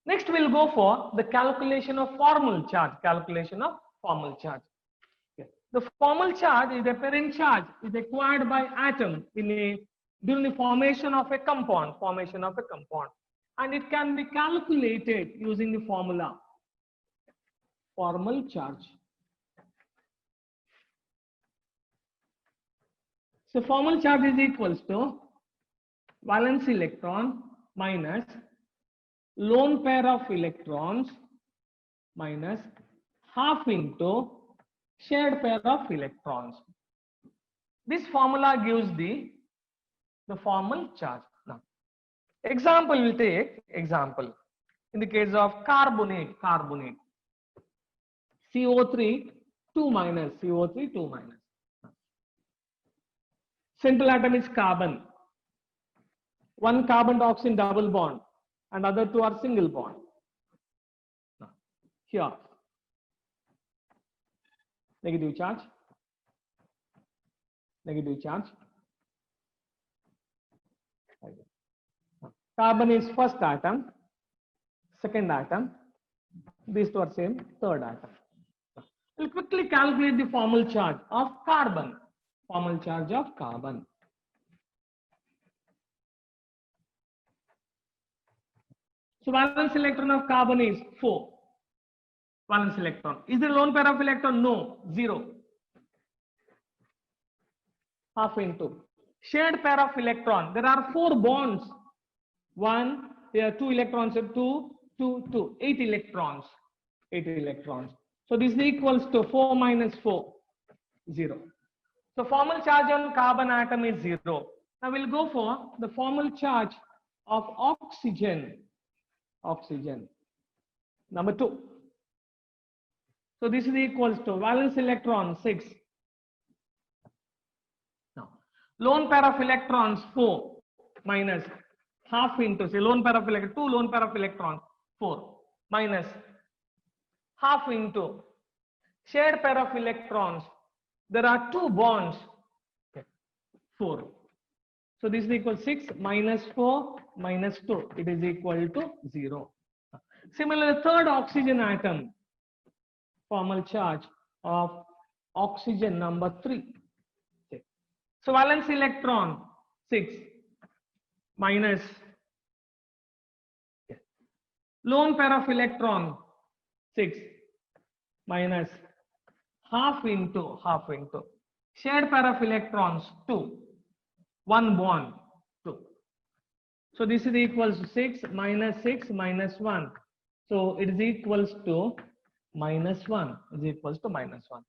Speaker 1: next we'll go for the calculation of formal charge. The formal charge is the parent charge is acquired by atom during the formation of a compound, and it can be calculated using the formula formal charge. So formal charge is equals to valence electron minus lone pair of electrons minus half into shared pair of electrons. This formula gives the formal charge. Now, example will take example. In the case of carbonate, CO3 2 minus. Central atom is carbon. One carbon dioxide double bond, and other two are single bond. Now, here negative charge. Carbon is first atom, second atom. These two are same, third atom. We'll quickly calculate the formal charge of carbon. Formal charge of carbon. So valence electron of carbon is 4. Valence electron. Is there a lone pair of electron? No, 0. Half into. Shared pair of electron. There are 4 bonds. 1, there are 2 electrons, 2, 2, 2. 8 electrons. 8 electrons. So this is equals to 4 minus 4, 0. So formal charge on carbon atom is 0. Now we'll go for the formal charge of oxygen. Oxygen. Number 2. So this is equals to valence electron 6. Now lone pair of electrons 4 minus half into, say lone pair of electrons, 2 lone pair of electrons 4 minus half into shared pair of electrons. There are 2 bonds, 4. So this is equal to 6 minus 4 minus 2. It is equal to 0. Similarly, third oxygen atom, formal charge of oxygen number 3. So valence electron 6 minus lone pair of electron 6 minus half into shared pair of electrons 2, 1 bond 2. So this is equals to 6 minus 1. So it is equals to minus 1. Is equals to minus 1.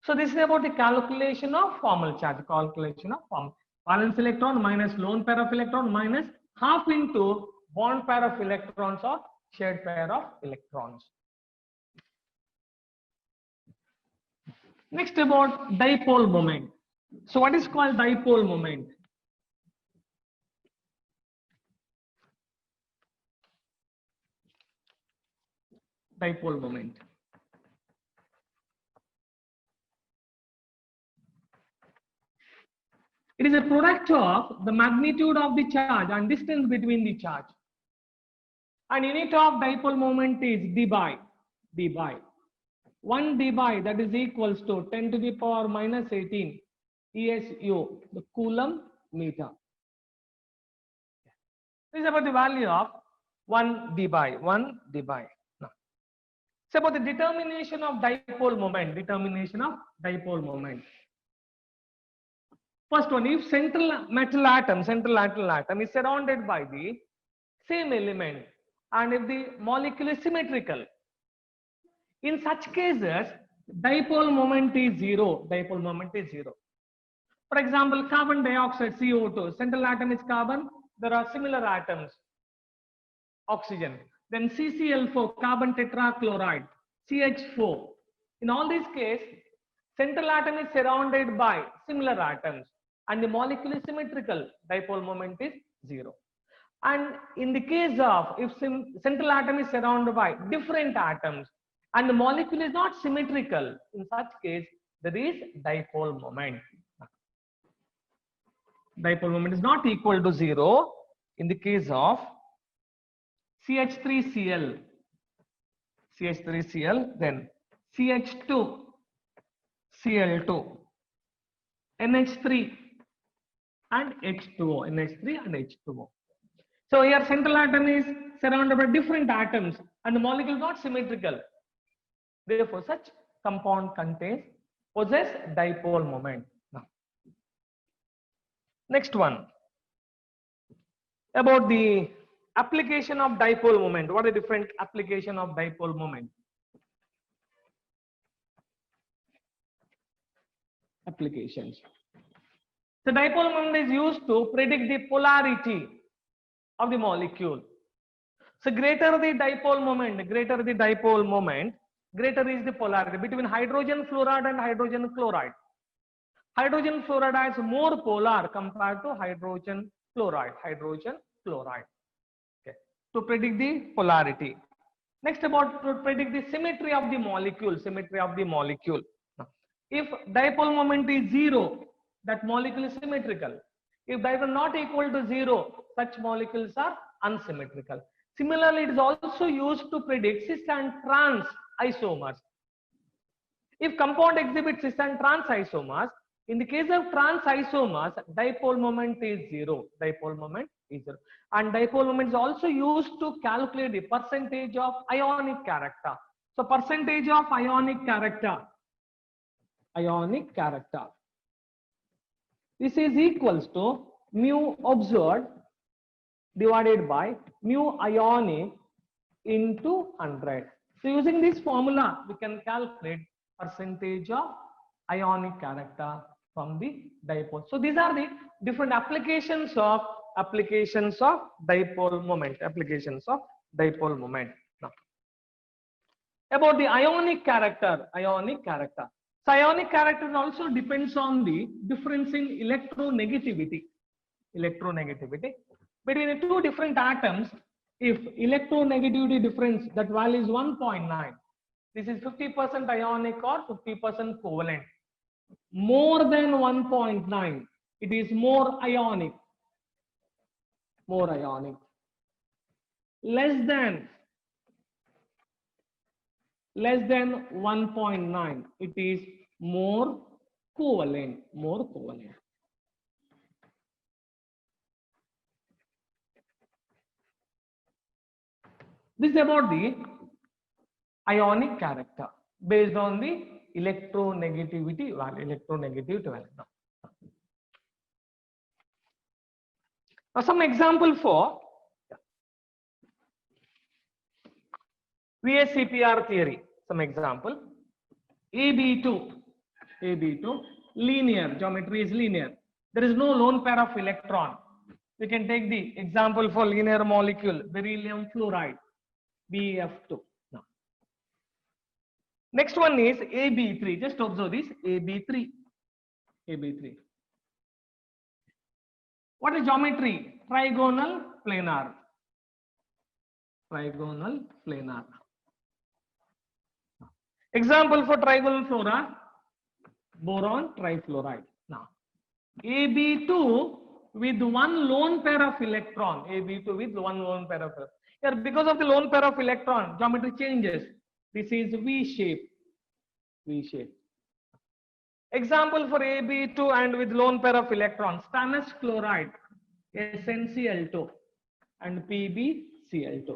Speaker 1: So this is about the calculation of formal charge. Calculation of formal valence electron minus lone pair of electron minus half into bond pair of electrons or shared pair of electrons. Next about dipole moment. So what is called dipole moment? Dipole moment. It is a product of the magnitude of the charge and distance between the charge. And unit of dipole moment is dBi. dBi. 1 dBi, that is equals to 10 to the power minus 18 ESU, the Coulomb meter. This is about the value of 1 dBi. 1 dBi. Now, it's about the determination of dipole moment. Determination of dipole moment. First one, if central metal atom is surrounded by the same element and if the molecule is symmetrical, in such cases, dipole moment is 0. Dipole moment is 0. For example, carbon dioxide, CO2, central atom is carbon, there are similar atoms, oxygen. Then CCl4, carbon tetrachloride, CH4. In all these cases, central atom is surrounded by similar atoms and the molecule is symmetrical, dipole moment is 0. And in the case of if central atom is surrounded by different atoms and the molecule is not symmetrical, in such case there is dipole moment. Dipole moment is not equal to 0 in the case of CH3Cl, then CH2, Cl2, NH3 and H2O, NH3 and H2O. So here central atom is surrounded by different atoms and the molecule is not symmetrical. Therefore, such compound possess dipole moment. Now, next one, about the application of dipole moment. What are the different application of dipole moment? Applications. The dipole moment is used to predict the polarity of the molecule. So greater the dipole moment, greater is the polarity between hydrogen fluoride and hydrogen chloride. Hydrogen fluoride is more polar compared to hydrogen chloride. Okay. To predict the polarity. Next, about to predict the symmetry of the molecule. If dipole moment is 0, that molecule is symmetrical. If dipole not equal to 0, such molecules are unsymmetrical. Similarly, it is also used to predict cis and trans isomers. If compound exhibits cis and trans isomers, in the case of trans isomers, dipole moment is zero. Dipole moment is zero. And dipole moment is also used to calculate the percentage of ionic character. So percentage of ionic character. This is equals to mu observed divided by mu ionic into 100. So using this formula, we can calculate percentage of ionic character from the dipole. So these are the different applications of dipole moment. Now, about the ionic character. So ionic character also depends on the difference in electronegativity between the two different atoms. If electronegativity difference, that value is 1.9, this is 50% ionic or 50% covalent. More than 1.9, it is more ionic. Less than 1.9, it is more covalent. This is about the ionic character based on the electronegativity value. Now some example for VSEPR theory. Some example. AB2, linear, geometry is linear. There is no lone pair of electron. We can take the example for linear molecule, beryllium fluoride, BF2. Now, next one is AB3. Just observe this, AB3. What is geometry? Trigonal planar. Example for trigonal flora, boron trifluoride. Now, AB2 with one lone pair of electron. Here, because of the lone pair of electron, geometry changes. This is V shape. Example for AB2 and with lone pair of electrons, stannous chloride, SnCl2 and PbCl2.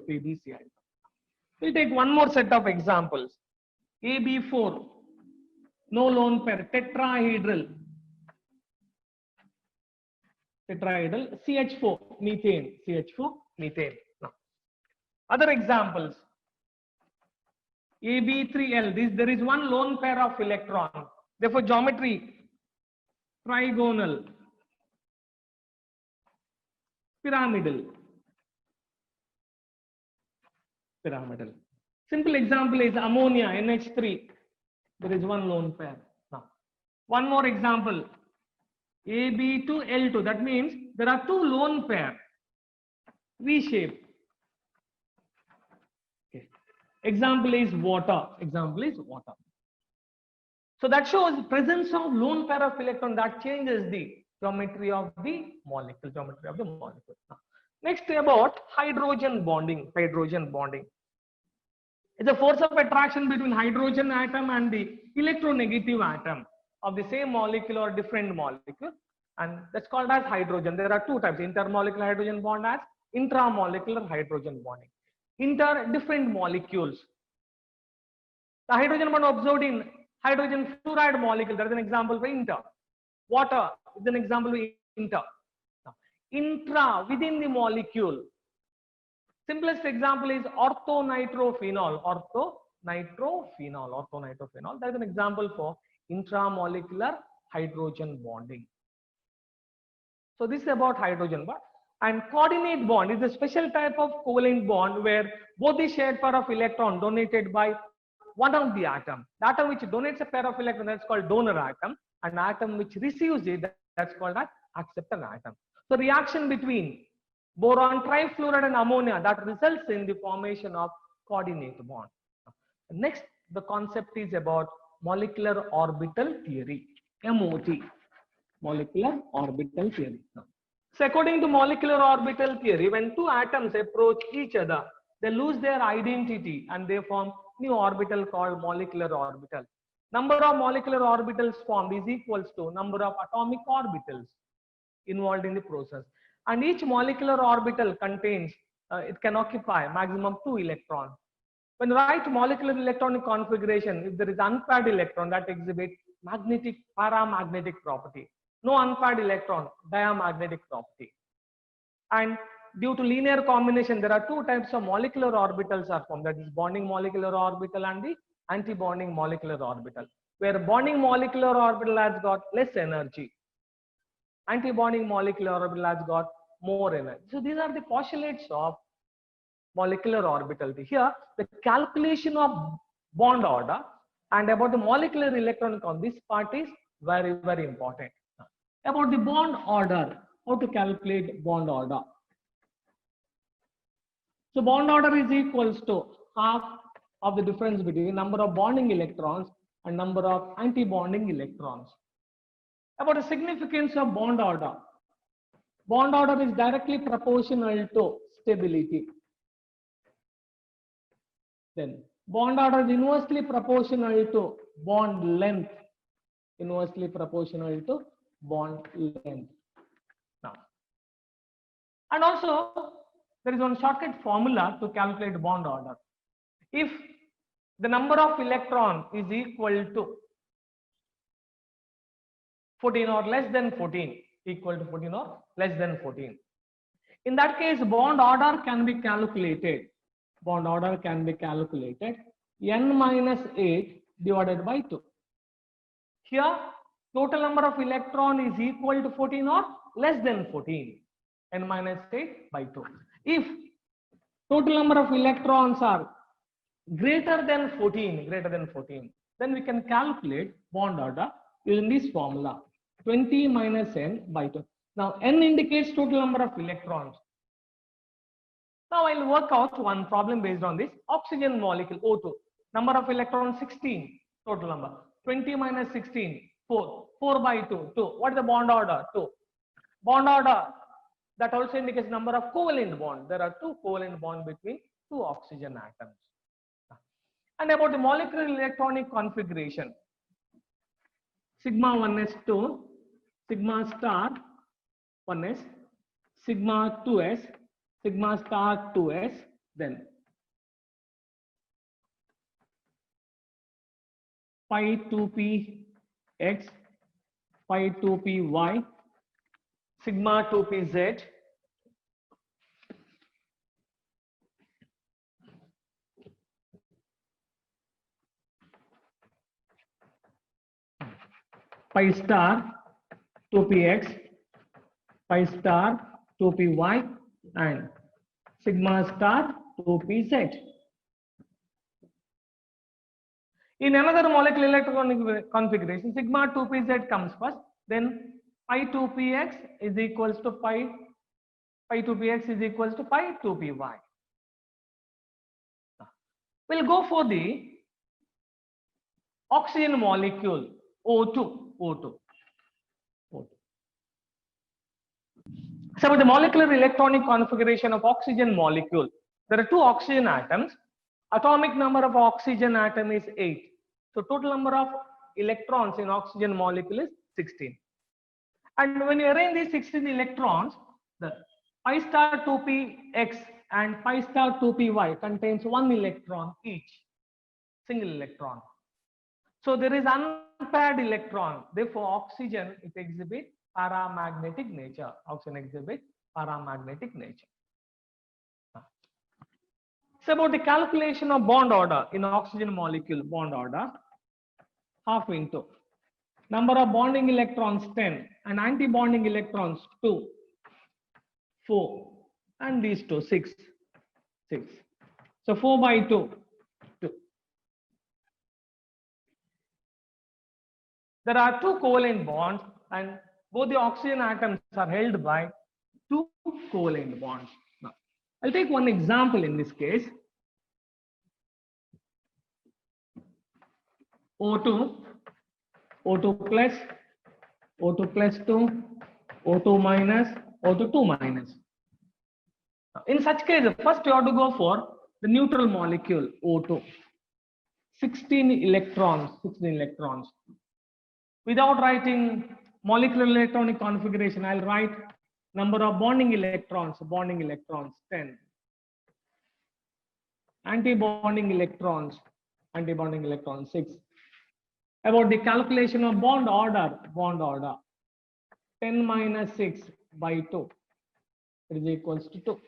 Speaker 1: We'll take one more set of examples. AB4, no lone pair, tetrahedral, CH4, methane. Now, other examples, AB3L, there is one lone pair of electron. Therefore, geometry, trigonal, pyramidal. Simple example is ammonia, NH3. There is one lone pair. Now, one more example, AB2L2. That means there are two lone pair, V shape. Okay. Example is water. So that shows presence of lone pair of electron that changes the geometry of the molecule. Now, next about hydrogen bonding. It's a force of attraction between hydrogen atom and the electronegative atom of the same molecule or different molecule, and that's called as hydrogen. There are two types, intermolecular hydrogen bond as intramolecular hydrogen bonding. Different molecules. The hydrogen bond observed in hydrogen fluoride molecule, that is an example for inter. Water is an example for inter. Now, intra, within the molecule. Simplest example is orthonitrophenol. That is an example for intramolecular hydrogen bonding. So this is about hydrogen bond. And coordinate bond is a special type of covalent bond where both the shared pair of electron donated by one of the atom. The atom which donates a pair of electron, that's called donor atom, and atom which receives it, that's called as acceptor atom. So reaction between boron trifluoride and ammonia, that results in the formation of coordinate bond. Next, the concept is about molecular orbital theory, MOT, molecular orbital theory. So according to molecular orbital theory, when two atoms approach each other, they lose their identity and they form new orbital called molecular orbital. number of molecular orbitals formed is equals to number of atomic orbitals involved in the process. And each molecular orbital contains, it can occupy maximum 2 electrons. When write molecular electronic configuration, if there is unpaired electron, that exhibit magnetic paramagnetic property. No unpaired electron, diamagnetic property. And due to linear combination, there are two types of molecular orbitals are formed. That is bonding molecular orbital and the anti-bonding molecular orbital. Where bonding molecular orbital has got less energy. Anti-bonding molecular orbital has got more energy. So these are the postulates of molecular orbital. Here, the calculation of bond order and about the molecular electron count, this part is very, very important. About the bond order, how to calculate bond order. So bond order is equals to half of the difference between number of bonding electrons and number of anti-bonding electrons. About the significance of bond order. Bond order is directly proportional to stability. Then bond order is inversely proportional to bond length. Inversely proportional to bond length. Now, and also there is one shortcut formula to calculate bond order. If the number of electron is equal to 14 or less than 14, equal to 14 or less than 14. In that case, bond order can be calculated. Bond order can be calculated n minus 8 divided by 2. Here, total number of electron is equal to 14 or less than 14. N minus 8 by 2. If total number of electrons are greater than 14, then we can calculate bond order using this formula. 20 minus n by 2. Now, n indicates total number of electrons. Now, I'll work out one problem based on this. Oxygen molecule O2. Number of electrons 16. Total number. 20 minus 16. 4. 4 by 2. 2. What is the bond order? 2. Bond order. That also indicates number of covalent bonds. There are 2 covalent bonds between 2 oxygen atoms. And about the molecular electronic configuration. Sigma 1s2, sigma star 1s, sigma 2s, sigma star 2s, then pi 2p x, pi 2p y, sigma 2p z, pi star 2px, pi star 2py, and sigma star 2pz. In another molecular electronic configuration, sigma 2pz comes first, then pi 2px is equals to pi 2px is equals to pi 2py. We'll go for the oxygen molecule O2. So about the molecular electronic configuration of oxygen molecule, there are 2 oxygen atoms. Atomic number of oxygen atom is 8. So total number of electrons in oxygen molecule is 16. And when you arrange these 16 electrons, the pi star 2px and pi star 2py contains 1 electron each, single electron. So there is unpaired electron. Therefore, oxygen it exhibits paramagnetic nature. Oxygen exhibits paramagnetic nature. So about the calculation of bond order in oxygen molecule, bond order, half into number of bonding electrons 10 and anti-bonding electrons 2, 4, and these 2 6. So 4 by 2, 2. There are 2 covalent bonds and both the oxygen atoms are held by 2 covalent bonds. Now, I'll take one example in this case. O2 plus, O2 plus 2, O2 minus, O2 2 minus. In such case, first you have to go for the neutral molecule O2. 16 electrons. 16 electrons. Without writing molecular electronic configuration, I'll write number of bonding electrons. Bonding electrons 10. Anti-bonding electrons. Anti-bonding electrons 6. About the calculation of bond order. Bond order. 10 minus 6 by 2. It is equals to 2.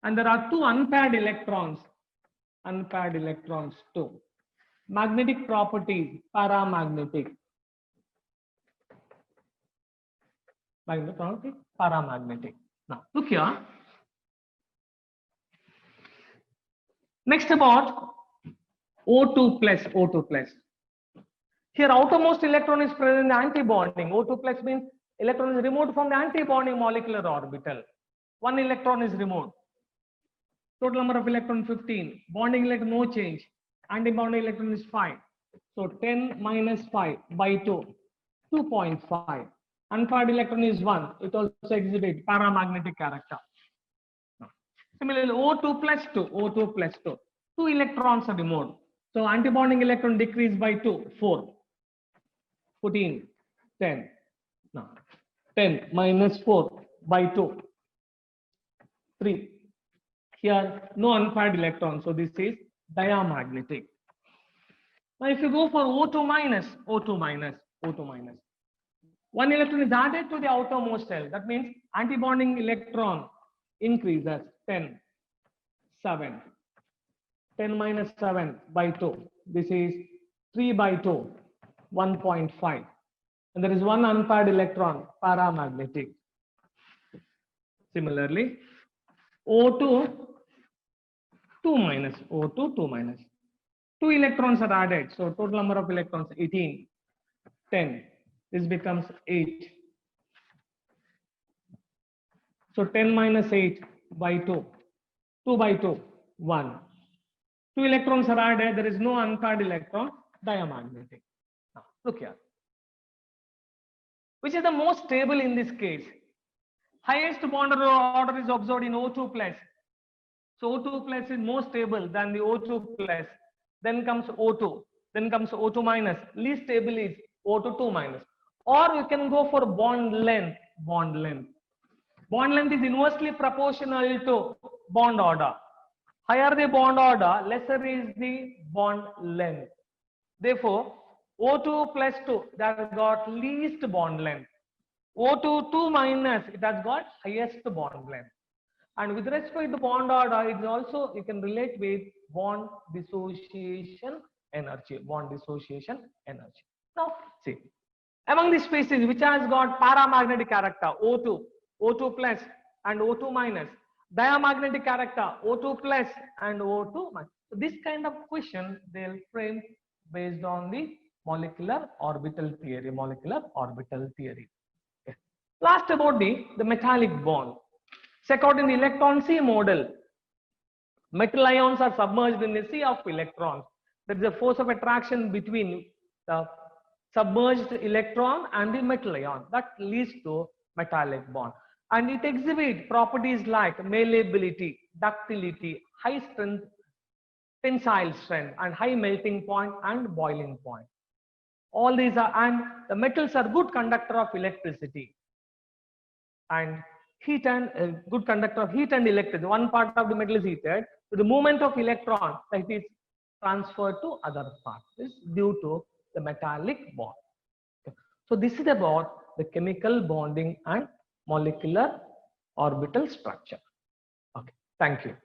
Speaker 1: And there are 2 unpaired electrons. Unpaired electrons 2. Magnetic properties, paramagnetic. Magnetic property, paramagnetic. Now, look here. Next about O2 plus, O2 plus. Here, outermost electron is present in the anti-bonding. O2 plus means electron is removed from the anti-bonding molecular orbital. 1 electron is removed. Total number of electrons 15. Bonding electron no change. Anti-bonding electron is 5. So 10 minus 5 by 2, 2.5. Unpaired electron is 1. It also exhibits paramagnetic character. Similarly, O2 plus 2, O2 plus 2. 2 electrons are removed. So antibonding electron decreased by 2, 4. 14, 10. Now, 10 minus 4 by 2, 3. Here, no unpaired electron. So this is diamagnetic. Now, if you go for O2 minus, O2 minus, O2 minus, 1 electron is added to the outermost shell. That means antibonding electron increases 10, 7. 10 minus 7 by 2. This is 3 by 2, 1.5. And there is 1 unpaired electron, paramagnetic. Similarly, O2, 2 minus, O2, 2 minus. 2 electrons are added. So total number of electrons, 18, 10. This becomes 8. So 10 minus 8 by 2. 2 by 2, 1. 2 electrons are added. There is no unpaired electron, diamagnetic. Now, look here. Which is the most stable in this case? Highest bond order is observed in O2 plus. So O2 plus is more stable than the O2 plus. Then comes O2. Then comes O2 minus. Least stable is O2 2 minus. Or you can go for bond length. Bond length. Bond length is inversely proportional to bond order. Higher the bond order, lesser is the bond length. Therefore, O2 plus 2, that has got least bond length. O2 2 minus, it has got highest bond length. And with respect to bond order, it is also, you can relate with bond dissociation energy. Bond dissociation energy. Now, see, among these species which has got paramagnetic character, O2, O2 plus and O2 minus, diamagnetic character, O2 plus and O2 minus. So this kind of question they'll frame based on the molecular orbital theory. Molecular orbital theory. Okay. Last about the metallic bond. So according to the electron sea model, metal ions are submerged in a sea of electrons. There is a force of attraction between the submerged electron and the metal ion that leads to metallic bond. And it exhibits properties like malleability, ductility, high strength, tensile strength, and high melting point and boiling point. All these are, and the metals are good conductor of electricity and heat and good conductor of heat and electricity. One part of the metal is heated. So the movement of electron that is transferred to other parts is due to the metallic bond. Okay. So this is about the chemical bonding and molecular orbital structure. Okay, thank you.